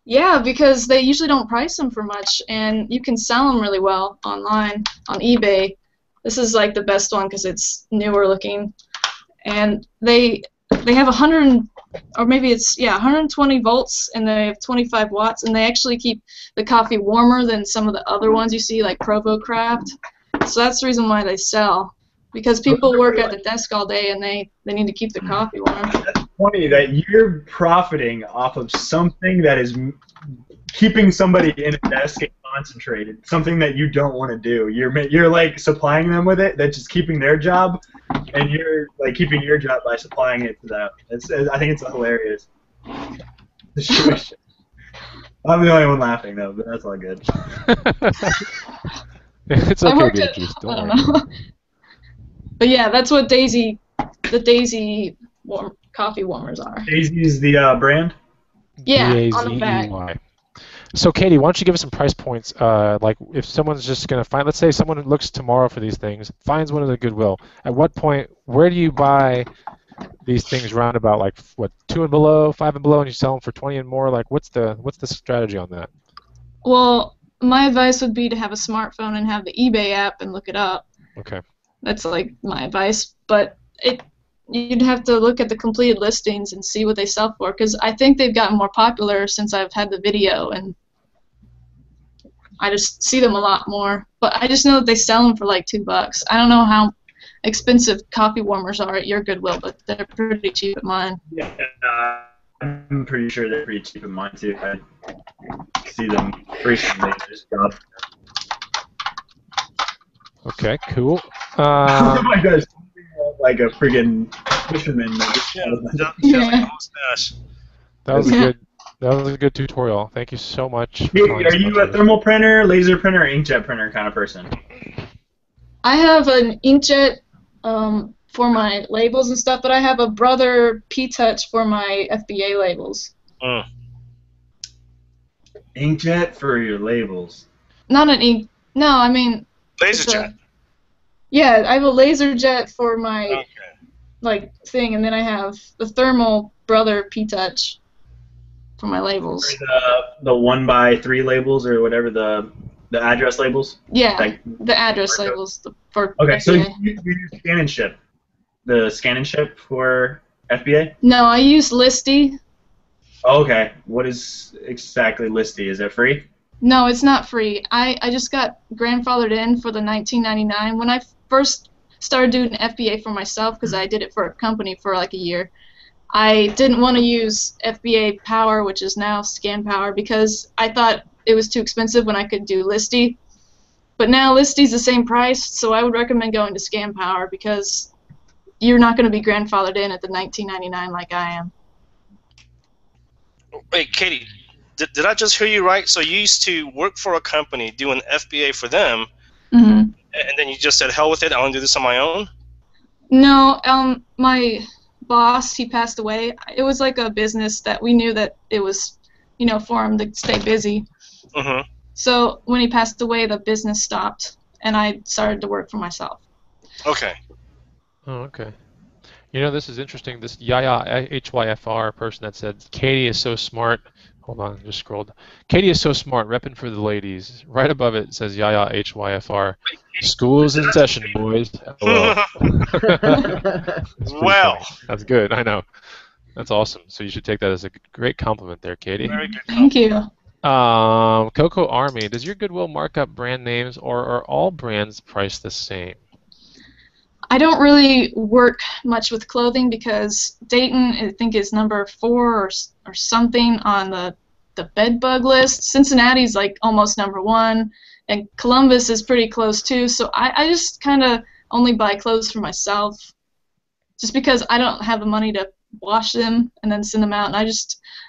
Yeah, because they usually don't price them for much, and you can sell them really well online on eBay. This is like the best one because it's newer looking, and they have 120 volts, and they have 25 watts, and they actually keep the coffee warmer than some of the other ones you see, like Provo Craft. So that's the reason why they sell, because people work at the desk all day and they need to keep the coffee warm. Funny that you're profiting off of something that is keeping somebody in a desk and concentrated, something that you don't want to do. You're like supplying them with it. That's just keeping their job, and you're like keeping your job by supplying it to them. I think it's a hilarious situation. I'm the only one laughing though, but that's all good. It's I okay, worked at, Beatrice. I Don't don't worry. know. But yeah, that's what the Daisy coffee warmers are. Daisy's the brand. Yeah, on the back. D-A-Z-E-Y. So, Katie, why don't you give us some price points? Like, if someone's just going to find, let's say someone looks tomorrow for these things, finds one at the Goodwill. At what point, where do you buy these things run about like what 2 and below, 5 and below, and you sell them for 20 and more. Like, what's the strategy on that? Well, my advice would be to have a smartphone and have the eBay app and look it up. Okay. That's like my advice, but you'd have to look at the completed listings and see what they sell for, because I think they've gotten more popular since I've had the video, and I just see them a lot more. But I just know that they sell them for like $2. I don't know how expensive coffee warmers are at your Goodwill, but they're pretty cheap at mine. Yeah, I'm pretty sure they're pretty cheap at mine too. I see them frequently. Just drop. Okay, cool. Oh my gosh, like a friggin' fisherman. Yeah. That was a good. That was a good tutorial. Thank you so much. Are you a thermal printer, laser printer, or inkjet printer kind of person? I have an inkjet for my labels and stuff, but I have a Brother P-Touch for my FBA labels. Inkjet for your labels. Not an ink. No, I mean. LaserJet. Yeah, I have a LaserJet for my like thing, and then I have the thermal Brother P-Touch for my labels. The 1x3 labels or whatever the address labels. Yeah, like, the address labels for okay, FBA. so you use scan and ship. The scan and ship for FBA? No, I use Listy. Oh, okay. What is exactly Listy? Is it free? No, it's not free. I just got grandfathered in for the $19.99 when I first started doing FBA for myself, because I did it for a company for like a year. I didn't want to use FBA Power, which is now Scan Power, because I thought it was too expensive when I could do Listy. But now Listy's the same price, so I would recommend going to Scan Power, because you're not going to be grandfathered in at the $19.99 like I am. Wait, Katie, did I just hear you right? So you used to work for a company doing FBA for them, Mm-hmm. and then you just said, hell with it, I want to do this on my own? No, my boss, he passed away. It was like a business that we knew that it was, for him to stay busy. Mm-hmm. So when he passed away, the business stopped, and I started to work for myself. Okay. Oh, okay. This is interesting. This Yaya HYFR person that said Katie is so smart. Hold on, just scrolled. Katie is so smart, repping for the ladies. Right above it says Yaya HYFR. School is in session, boys. Well. Well. That's good. I know. That's awesome. So you should take that as a great compliment there, Katie. Very good. Thank you. Coco Army, does your Goodwill mark up brand names, or are all brands priced the same? I don't really work much with clothing, because Dayton, I think, is number 4 or something on the bed bug list. Cincinnati's like almost number 1, and Columbus is pretty close too. So I just kind of only buy clothes for myself, just because I don't have the money to wash them and then send them out. And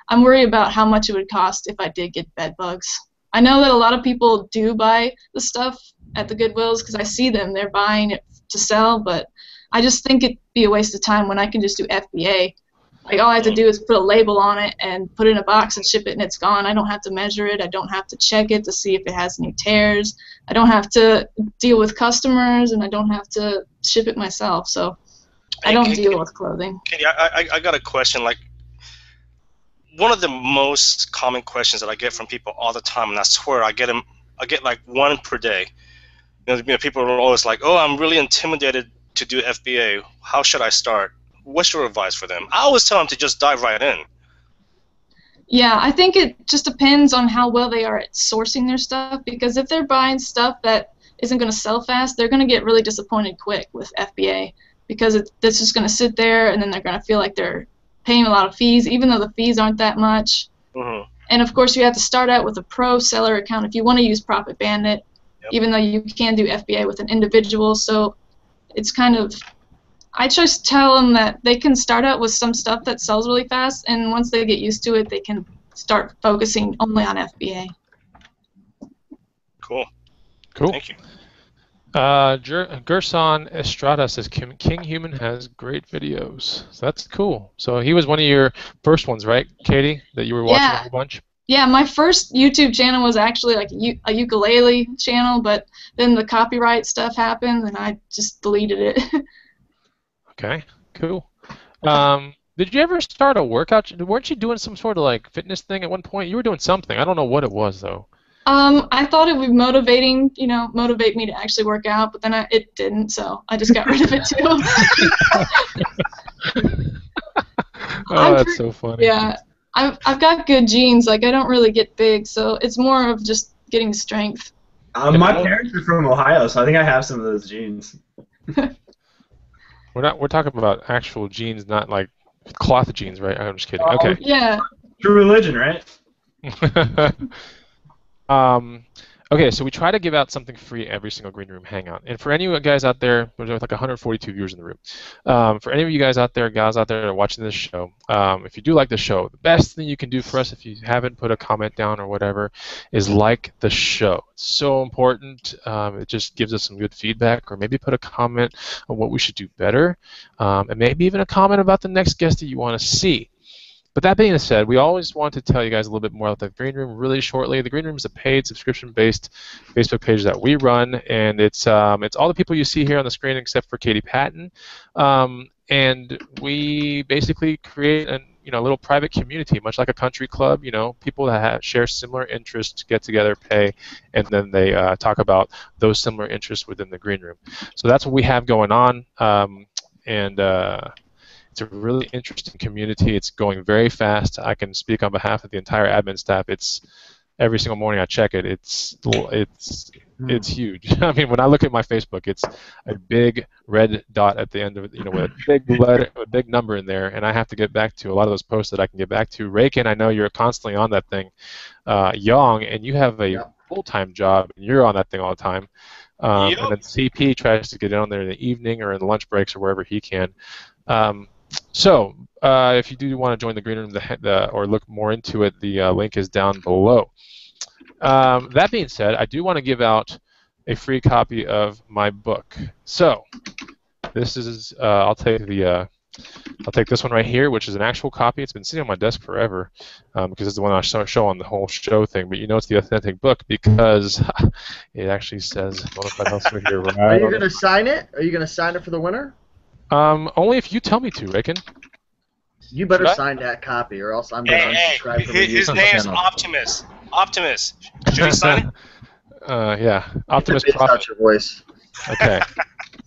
I'm worried about how much it would cost if I did get bed bugs. I know that a lot of people do buy the stuff at the Goodwills, because I see them. They're buying it to sell, but I just think it'd be a waste of time when I can just do FBA. Like, all I have to do is put a label on it and put it in a box and ship it, and it's gone. I don't have to measure it. I don't have to check it to see if it has any tears. I don't have to deal with customers, and I don't have to ship it myself. So I don't deal with clothing. Katie, I got a question. Like, one of the most common questions that I get from people all the time, and I swear I get like one per day. People are always like, "Oh, I'm really intimidated to do FBA. How should I start?" What's your advice for them? I always tell them to just dive right in. Yeah, I think it just depends on how well they are at sourcing their stuff, because if they're buying stuff that isn't going to sell fast, they're going to get really disappointed quick with FBA, because it's just going to sit there, and then they're going to feel like they're paying a lot of fees, even though the fees aren't that much. Mm-hmm. And of course, you have to start out with a pro seller account if you want to use Profit Bandit. Yep. Even though you can do FBA with an individual. So it's kind of, I just tell them that they can start out with some stuff that sells really fast, and once they get used to it, they can start focusing only on FBA. Cool. Thank you. Gerson Estrada says King Human has great videos. So that's cool. So he was one of your first ones, right, Katie, that you were watching a whole bunch? Yeah, my first YouTube channel was actually like a ukulele channel, but then the copyright stuff happened, and I just deleted it. Okay, cool. Did you ever start a workout? Weren't you doing some sort of like fitness thing at one point? You were doing something. I don't know what it was though. I thought it would motivate me to actually work out, but then it didn't, so I just got rid of it too. Oh, that's so funny. Yeah, I've got good genes. Like I don't really get big, so it's more of just getting strength. My parents are from Ohio, so I think I have some of those genes. We're talking about actual genes, not like cloth genes, right? I'm just kidding. Oh, Okay. Yeah. True religion, right? Okay, so we try to give out something free every single Green Room Hangout. And for any of you guys out there, there's like 142 viewers in the room. For any of you guys out there, gals out there that are watching this show, if you do like the show, the best thing you can do for us, if you haven't put a comment down or whatever, is like the show. It's so important. It just gives us some good feedback, or maybe put a comment on what we should do better, and maybe even a comment about the next guest that you want to see. But that being said, we always want to tell you guys a little bit more about the Green Room really shortly. The Green Room is a paid, subscription-based Facebook page that we run, and it's all the people you see here on the screen except for Katie Patton. And we basically create a little private community, much like a country club. People that share similar interests get together, pay, and then they talk about those similar interests within the Green Room. So that's what we have going on, it's a really interesting community. It's going very fast. I can speak on behalf of the entire admin staff. It's every single morning I check it. It's huge. I mean, when I look at my Facebook, it's a big red dot at the end of it, with a big number in there, and I have to get back to a lot of those posts that I can get back to. Raikin, I know you're constantly on that thing. Young, and you have a full-time job, and you're on that thing all the time. And then CP tries to get on there in the evening or in the lunch breaks or wherever he can. So, if you do want to join the Green Room or look more into it, the link is down below. That being said, I do want to give out a free copy of my book. So, this is I'll take this one right here, which is an actual copy. It's been sitting on my desk forever because it's the one I show on the whole show thing. But it's the authentic book because it actually says Bonafide Health here. Right. Are you going to sign it? Are you going to sign it for the winner? Only if you tell me to, Raikin. You better sign that copy, or else I'm going to unsubscribe from his name is Optimus. Optimus. Should he sign it? Yeah. Optimus Prime. Out your voice. Okay.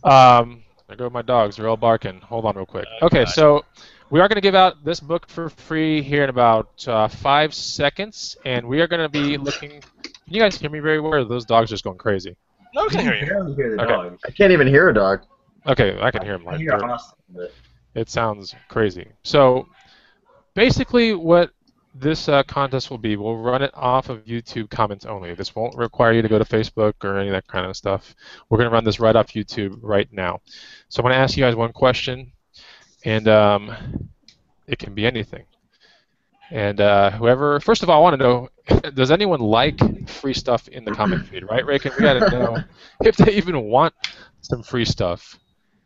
There go my dogs. They're all barking. Hold on real quick. Okay, so we are going to give out this book for free here in about 5 seconds, and we are going to be looking. Can you guys hear me very well? Those dogs are just going crazy. No, I can hear you. Okay. I can't even hear a dog. Okay, I can hear him. It sounds crazy. So, basically, what this contest will be, we'll run it off of YouTube comments only. This won't require you to go to Facebook or any of that kind of stuff. We're going to run this right off YouTube right now. So I'm going to ask you guys one question, and it can be anything. And first of all, I want to know, does anyone like free stuff in the comment feed, right, Raikin? We got to know if they even want some free stuff.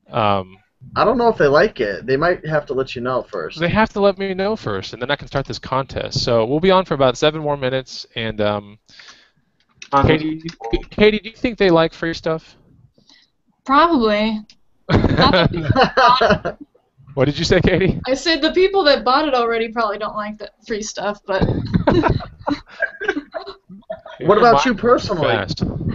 I don't know if they like it. They might have to let you know first. They have to let me know first, and then I can start this contest. So we'll be on for about 7 more minutes. And Katie, do you think they like free stuff? Probably. What did you say, Katie? I said the people that bought it already probably don't like that free stuff, but. What about you personally?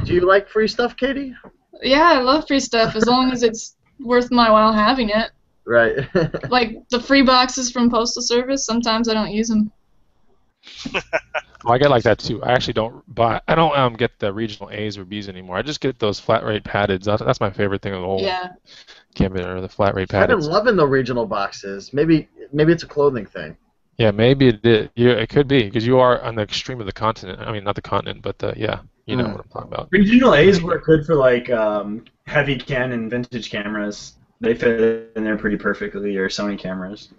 Do you like free stuff, Katie? Yeah, I love free stuff as long as it's worth my while having it. Right. Like the free boxes from Postal Service, sometimes I don't use them. Well, I get like that too. I actually don't buy. I don't get the regional A's or B's anymore. I just get those flat rate padded. That's my favorite thing of the whole gambit, or the flat rate padded. I've been loving the regional boxes. Maybe it's a clothing thing. Yeah, maybe it did. Yeah, it could be because you are on the extreme of the continent. I mean, not the continent, but you know what I'm talking about. Regional A's work good for like heavy Canon vintage cameras. They fit in there pretty perfectly, or Sony cameras.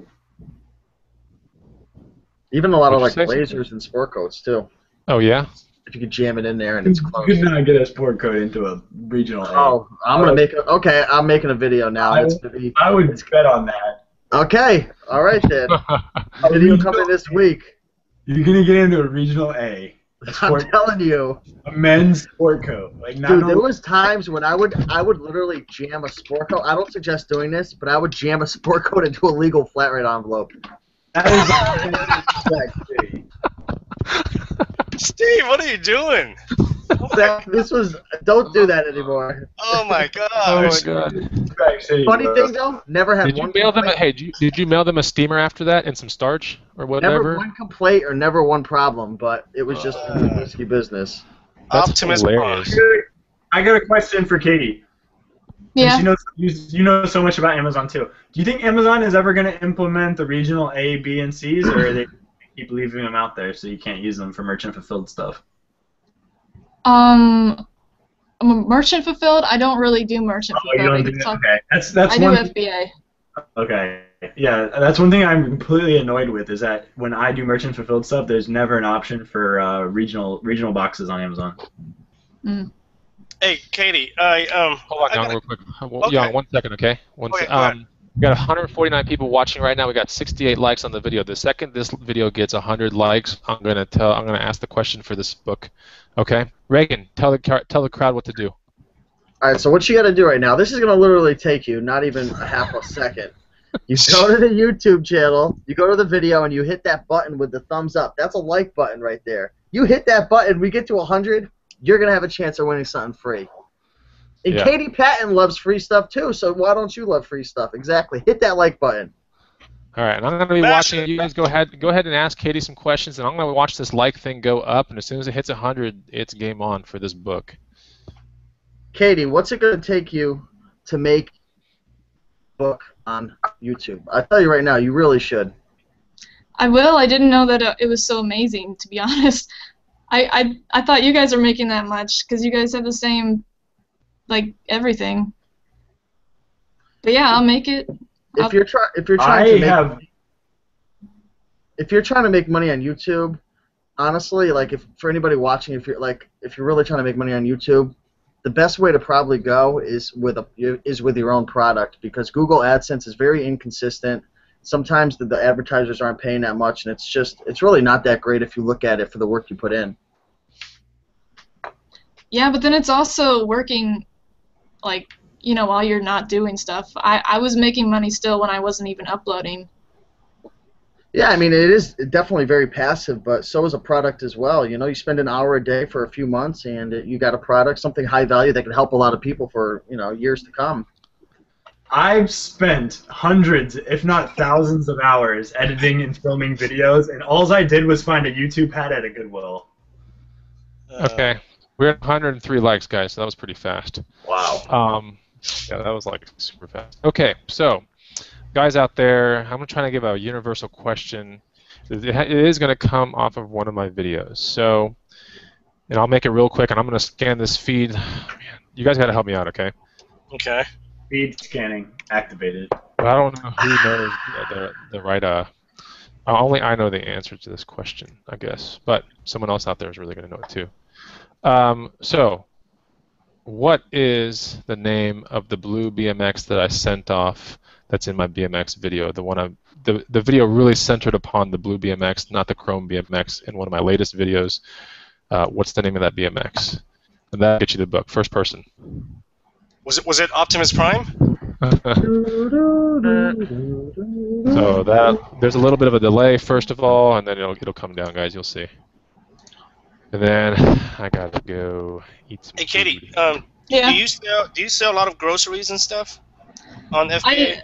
Even a lot of like lasers and sport coats too. Oh yeah. If you could jam it in there and it's close. You could not get a sport coat into a regional A. Oh, I'm making a video now. I would bet on that. Okay. All right then. Video coming this week. You're gonna get into a regional A. I'm telling you. A men's sport coat. Like, not Dude, there was times when I would literally jam a sport coat. I don't suggest doing this, but I would jam a sport coat into a legal flat rate envelope. That is Steve, what are you doing? Zach, don't do that anymore. Oh my Oh my gosh. god. Funny thing though, never had Did you one mail them? complaint. Did you mail them a steamer after that and some starch or whatever? Never one complaint or never one problem, but it was just risky business. That's Optimus hilarious. Prime. I got a question for Katie. Yeah. You know so much about Amazon too. Do you think Amazon is ever going to implement the regional A, B, and C's, or are they keep leaving them out there so you can't use them for merchant fulfilled stuff? I'm a merchant fulfilled. I don't really do merchant Oh, you fulfilled. don't do that? Okay. That's I do one. FBA. Okay. Yeah, that's one thing I'm completely annoyed with is that when I do merchant fulfilled stuff, there's never an option for regional boxes on Amazon. Mm. Hey, Katie. Hold on, I Young, got real quick. Okay. Young, 1 second, okay? Okay, go ahead. We got 149 people watching right now. We got 68 likes on the video. The second this video gets 100 likes, I'm gonna ask the question for this book. Okay, Reagan, tell the crowd what to do. All right, so what you got to do right now? This is gonna literally take you not even a half a second. You go to the YouTube channel, you go to the video, and you hit that button with the thumbs up. That's a like button right there. You hit that button, we get to 100, you're gonna have a chance of winning something free. And Yeah. Katie Patton loves free stuff too, so why don't you love free stuff? Exactly. Hit that like button. All right, and I'm gonna be Smash watching it. it. You guys go ahead and ask Katie some questions, and I'm gonna watch this like thing go up. And as soon as it hits 100, it's game on for this book. Katie, what's it gonna take you to make a book on YouTube? I tell you right now, you really should. I will. I didn't know that it was so amazing, to be honest. I thought you guys were making that much because you guys have the same, like, everything. But yeah, I'll make it. If you're trying to make money on YouTube, honestly, like for anybody watching, if you're really trying to make money on YouTube, the best way to probably go is with your own product, because Google AdSense is very inconsistent. Sometimes the advertisers aren't paying that much, and it's really not that great if you look at it for the work you put in. Yeah, but then it's also working, like, you know, while you're not doing stuff. I was making money still when I wasn't even uploading. Yeah, I mean, it is definitely very passive, but so is a product as well. You know, you spend an hour a day for a few months, and you got a product, something high value that can help a lot of people for, you know, years to come. I've spent hundreds, if not thousands, of hours editing and filming videos, and all I did was find a YouTube ad at a Goodwill. Okay, we're at 103 likes, guys. So that was pretty fast. Wow. Yeah, that was like super fast. Okay, so guys out there, I'm trying to give a universal question. It is going to come off of one of my videos. So, and I'll make it real quick, and I'm going to scan this feed. Man, you guys got to help me out, okay? Okay. Speed scanning activated. But I don't know who knows the right. Only I know the answer to this question, I guess. But someone else out there is really going to know it too. So, what is the name of the blue BMX that I sent off? That's in my BMX video. The video really centered upon the blue BMX, not the chrome BMX. In one of my latest videos, what's the name of that BMX? And that gets you the book. First person. Was it Optimus Prime? So there's a little bit of a delay first of all, and then it'll come down, guys. You'll see. And then I gotta go eat some Hey, Katie. food. Yeah. Do you sell a lot of groceries and stuff on FBA?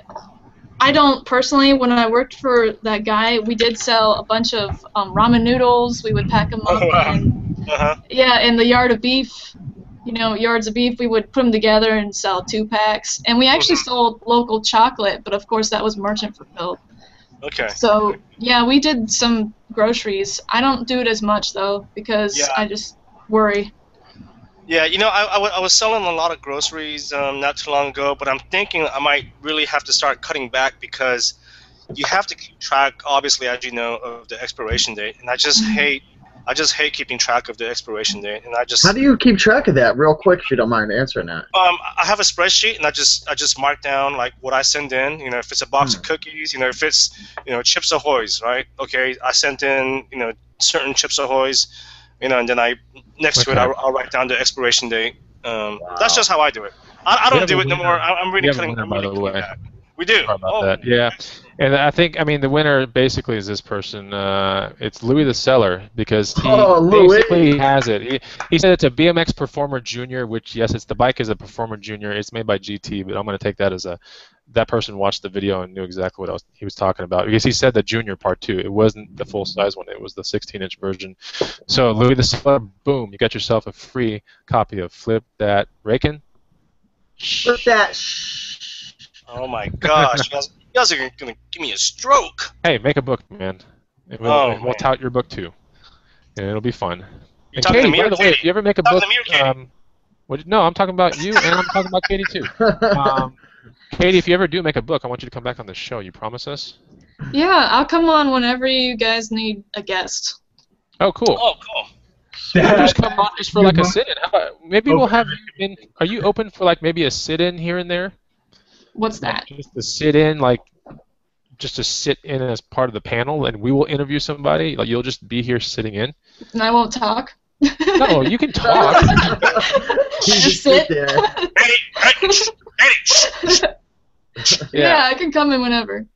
I don't personally. When I worked for that guy, we did sell a bunch of ramen noodles. We would pack them up. Oh, wow. And, Uh-huh. yeah, and the yard of beef, you know, yards of beef, we would put them together and sell 2-packs. And we actually sold local chocolate, but of course that was merchant fulfilled. Okay. So, yeah, we did some groceries. I don't do it as much, though, because I just worry. Yeah, you know, I was selling a lot of groceries not too long ago, but I'm thinking I might really have to start cutting back because you have to keep track, obviously, as you know, of the expiration date, and I just hate keeping track of the expiration date, and I just. How do you keep track of that, real quick, if you don't mind answering that? I have a spreadsheet, and I just mark down like what I send in. You know, if it's a box of cookies, you know, if it's Chips Ahoy's, right? Okay, I sent in certain Chips Ahoy's. you know, and then next to it, Okay. I'll write down the expiration date. That's just how I do it. I We don't have a do it no winner. more. I'm really We have a cutting. winner, I'm by really the cutting way. back. We do. Sorry about Oh, that. Yeah, and I think the winner basically is this person. It's Louis the Seller because he Oh, Louis. basically has it. He said it's a BMX Performer Junior, which yes, the bike is a Performer Junior. It's made by GT, but I'm going to take that as that person watched the video and knew exactly what he was talking about because he said the Junior part too. It wasn't the full size one. It was the 16-inch version. So Louis the Seller, boom, you got yourself a free copy of Flip That Rakin. With that. oh my gosh, you guys are gonna give me a stroke. Hey, make a book, man. And Oh, we'll man. tout your book too, and it'll be fun. You're And talking Katie, to me by or the way, Katie? if you ever make a Talking book, to me or Katie? no, I'm talking about you, and I'm talking about Katie too. Katie, if you ever do make a book, I want you to come back on the show. You promise us? Yeah, I'll come on whenever you guys need a guest. Oh, cool. Oh, cool. We'll just come on just for like a You're sit-in. How about, maybe we'll have you in. Are you open for like maybe a sit-in here and there? What's that? Just to sit in, like just to sit in as part of the panel, and we will interview somebody. Like you'll just be here sitting in. And I won't talk. No, you can talk. Just sit. there. Yeah, I can come in whenever.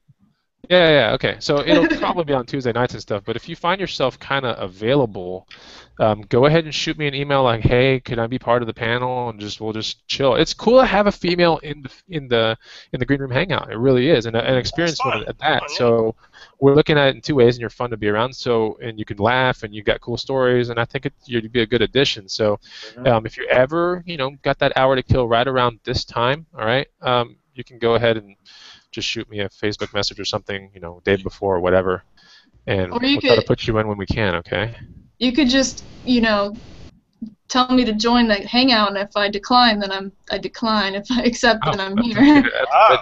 Yeah, okay. So it'll probably be on Tuesday nights and stuff. But if you find yourself kind of available, go ahead and shoot me an email like, "Hey, can I be part of the panel?" And we'll just chill. It's cool to have a female in the green room hangout. It really is, and an experienced one at that. So we're looking at it in two ways, and you're fun to be around. So and you can laugh, and you got cool stories, and I think you'd be a good addition. So if you ever got that hour to kill right around this time, all right, you can go ahead and just shoot me a Facebook message or something, day before or whatever, and we'll try to put you in when we can, okay? You could just, tell me to join the hangout, and if I decline, then I decline. If I accept, then I'm here.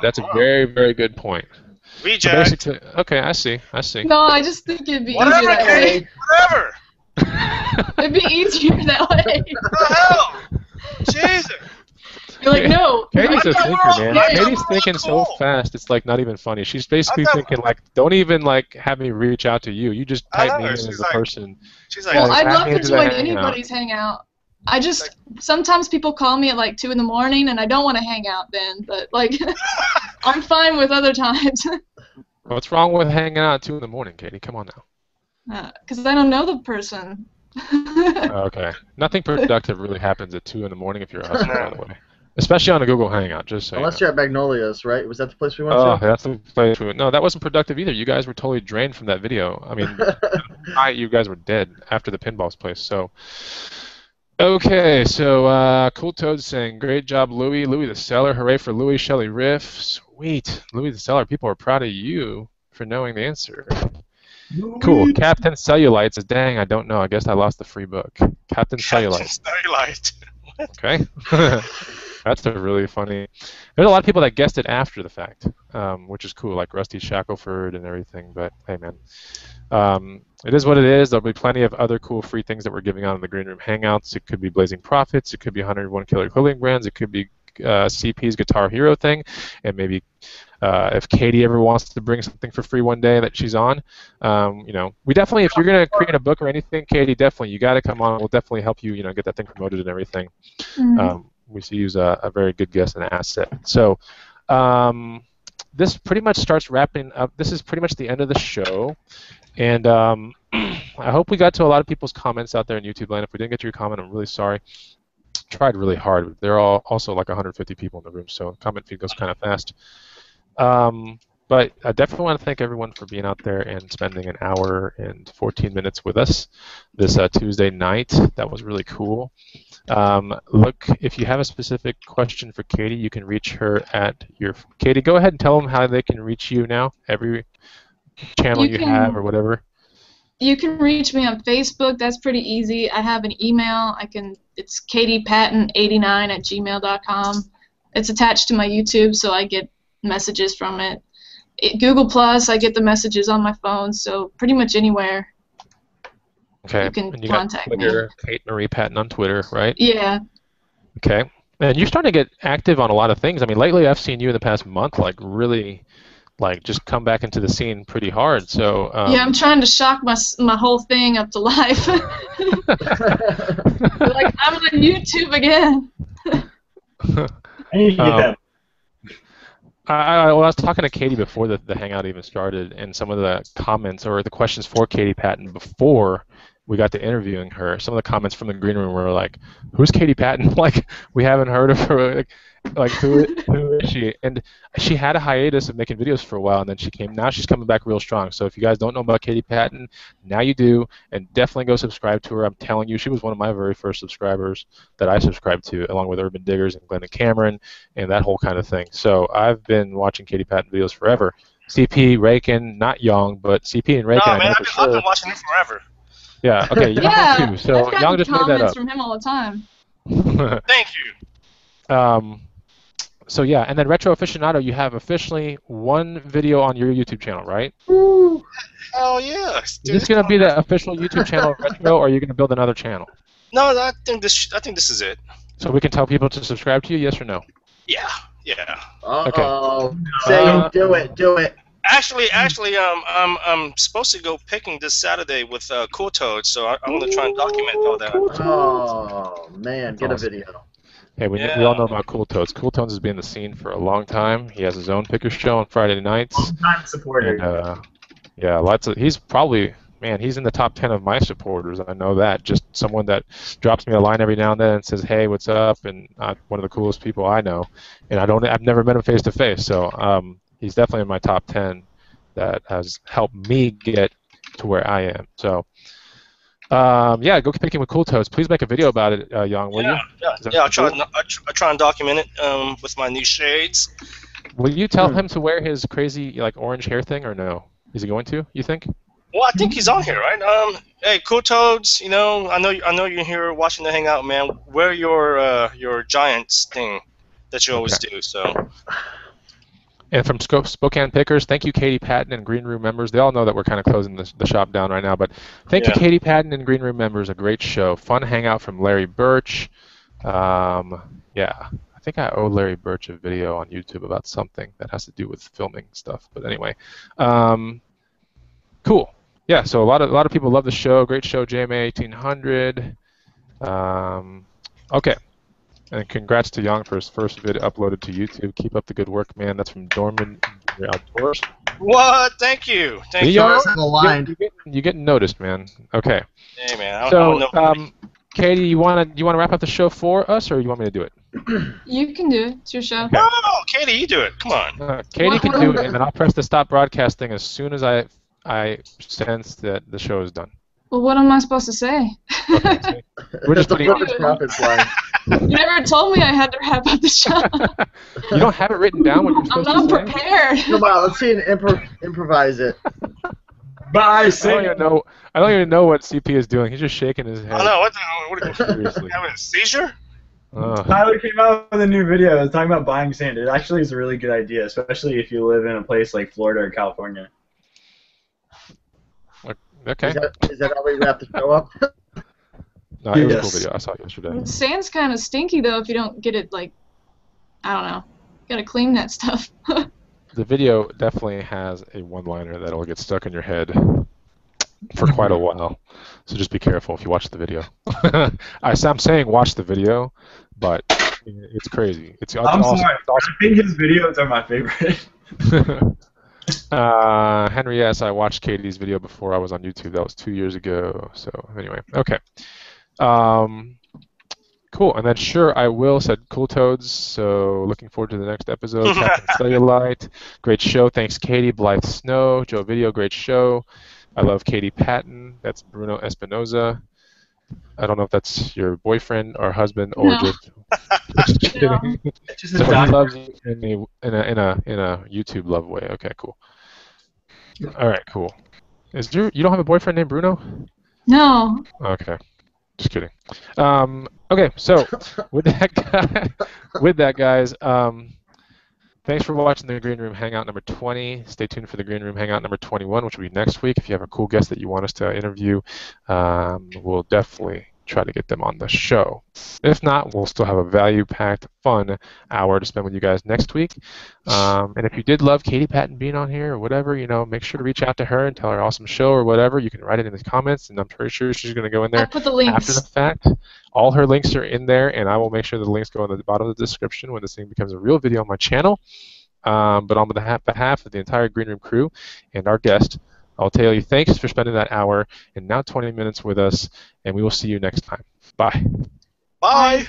That's a very, very good point. Reject. So okay, I see. No, I just think it'd be easier Whatever, that Katie. way. Whatever. It'd be easier that way. What the hell? Jesus. You're like, no. Katie's a thought thinker, we're all- man. I thought Katie's we were thinking cool. so fast, it's like not even funny. She's basically I thought- thinking like, don't even like have me reach out to you. You just I type me know, in she's as a like- person. She's like, Yeah, Well, I'd add love me to into the join hangout. anybody's hangout. Sometimes people call me at like 2 in the morning, and I don't want to hang out then, but like, I'm fine with other times. What's wrong with hanging out at 2 in the morning, Katie? Come on now. Because I don't know the person. Okay. Nothing productive really happens at 2 in the morning if you're a husband, by the way. Especially on a Google Hangout, just so Unless you you're at Magnolia's, right? Was that the place we went know. Oh, to? that's the place. No, that wasn't productive either. You guys were totally drained from that video. I mean, you guys were dead after the pinballs place. So, okay. So, Cool Toad saying, "Great job, Louis. Louis the Seller. Hooray for Louis. Shelley Riff. Sweet. Louis the Seller. People are proud of you for knowing the answer." Cool. Captain Cellulite says, "Dang, I don't know. I guess I lost the free book." Captain Cellulite. Starlight. Okay. That's a really funny. There's a lot of people that guessed it after the fact, which is cool, like Rusty Shackelford and everything. But hey, man, it is what it is. There'll be plenty of other cool free things that we're giving out in the Green Room Hangouts. It could be Blazing Profits. It could be 101 Killer Clothing Brands. It could be CP's Guitar Hero thing, and maybe if Katie ever wants to bring something for free one day that she's on, we definitely, if you're gonna create a book or anything, Katie, definitely you got to come on. We'll definitely help you, get that thing promoted and everything. Mm-hmm. We see you as a very good guest and asset. So this pretty much starts wrapping up. This is pretty much the end of the show, and I hope we got to a lot of people's comments out there in YouTube land. If we didn't get to your comment, I'm really sorry. Tried really hard. There are also like 150 people in the room, so comment feed goes kind of fast. But I definitely want to thank everyone for being out there and spending an hour and 14 minutes with us this Tuesday night. That was really cool. Look, if you have a specific question for Katie, you can reach her at your... Katie, go ahead and tell them how they can reach you now, every channel you have or whatever. You can reach me on Facebook. That's pretty easy. I have an email. It's katiepatton89@gmail.com. It's attached to my YouTube, so I get messages from it. Google Plus, I get the messages on my phone, so pretty much anywhere Okay. you can and you contact got me. Twitter, Kate Marie Patton on Twitter, right? Yeah. Okay. And you're starting to get active on a lot of things. I mean, lately I've seen you in the past month, like really like just come back into the scene pretty hard. So yeah, I'm trying to shock my whole thing up to life. Like, I'm on YouTube again. I need to get that. I was talking to Katie before the Hangout even started, and some of the comments or the questions for Katie Patton before we got to interviewing her, some of the comments from the green room were like, "Who's Katie Patton? Like, we haven't heard of her. Like who is she?" And she had a hiatus of making videos for a while, and then she came. Now she's coming back real strong. So if you guys don't know about Katie Patton, now you do, and definitely go subscribe to her. I'm telling you, she was one of my very first subscribers that I subscribed to, along with Urban Diggers and Glenn and Cameron, and that whole kind of thing. So I've been watching Katie Patton videos forever. CP, Rakin, not Young, but CP and Rakin. No, man, I've been watching him forever. Yeah. Okay. Young too. So I've Young just made that comments up. from him all the time. Thank you. So yeah, and then Retro Aficionado, you have officially one video on your YouTube channel, right? Hell yeah. Is this gonna be the official YouTube channel of Retro, or are you gonna build another channel? No, I think this is it. So we can tell people to subscribe to you, yes or no? Yeah. Uh-oh. Say do it. Actually, I'm supposed to go picking this Saturday with Cool Toad, so I'm gonna try and document all that. Oh man, get a video. Hey, we all know about Cool Toads. Cool Toads has been in the scene for a long time. He has his own Pickers show on Friday nights. Long-time supporter. And, yeah, he's probably, man, he's in the top 10 of my supporters. I know that. Just someone that drops me a line every now and then and says, "Hey, what's up?" And one of the coolest people I know. And I've never met him face to face. So he's definitely in my top 10 that has helped me get to where I am. So. Yeah, go picking with Cool Toads. Please make a video about it, Young, will you? Yeah. I'll try and document it with my new shades. Will you tell him to wear his crazy like orange hair thing, or no? Is he going to? You think? Well, I think he's on here, right? Hey, Cool Toads. You know, I know you're here watching the Hangout, man. Wear your Giants thing that you always do. So. And from Spokane Pickers, thank you, Katie Patton and Green Room members. They all know that we're kind of closing the shop down right now, but thank you, Katie Patton and Green Room members. A great show. Fun hangout from Larry Birch. Yeah, I think I owe Larry Birch a video on YouTube about something that has to do with filming stuff. But anyway, cool. Yeah, so a lot of people love the show. Great show, JMA 1800. Okay. And congrats to Young for his first video uploaded to YouTube. Keep up the good work, man. That's from Dorman Outdoors. What? Thank you. Thank you. You're getting noticed, man. Okay. Hey, man. So, Katie, you wanna wrap up the show for us, or you want me to do it? You can do it. It's your show. Okay. No, Katie, you do it. Come on. Katie can do it, and then I'll press the stop broadcasting as soon as I sense that the show is done. Well, what am I supposed to say? Okay, we're just putting You never told me I had to wrap up the show. You don't have it written down what you're supposed to say? I'm not prepared. Come on, let's see improvise it. I don't even know what CP is doing. He's just shaking his head. I know. What Seriously. having a seizure? Tyler came out with a new video talking about buying sand. It actually is a really good idea, especially if you live in a place like Florida or California. Okay. Is that how we wrap the show up? No, it was a cool video. I saw it yesterday. Sand's kind of stinky, though, if you don't get it, like, I don't know. You gotta clean that stuff. The video definitely has a one-liner that'll get stuck in your head for quite a while. So just be careful if you watch the video. I'm saying watch the video, but it's crazy. I'm awesome. Sorry. I think his videos are my favorite. Henry, yes, I watched Katie's video before I was on YouTube. That was 2 years ago. So anyway, okay. Cool. And then sure, I will said Cool Toads. So looking forward to the next episode. Captain Cellulite, great show. Thanks, Katie. Blythe Snow, Joe Video, great show. I love Katie Patton. That's Bruno Espinoza. I don't know if that's your boyfriend or husband or just kidding. Just So he loves you in a YouTube love way. Okay, cool. All right, cool. You don't have a boyfriend named Bruno? No. Okay, just kidding. Okay, so with that, guys, thanks for watching the Green Room Hangout number 20. Stay tuned for the Green Room Hangout number 21, which will be next week. If you have a cool guest that you want us to interview, we'll definitely try to get them on the show. If not, we'll still have a value-packed, fun hour to spend with you guys next week. And if you did love Katie Patton being on here or whatever, make sure to reach out to her and tell her awesome show or whatever. You can write it in the comments, and I'm pretty sure she's going to go in there I'll put the links. after the fact. All her links are in there, and I will make sure the links go in the bottom of the description when this thing becomes a real video on my channel. But on behalf of the entire Green Room crew and our guest, I'll tell you thanks for spending that hour and now 20 minutes with us, and we will see you next time. Bye. Bye.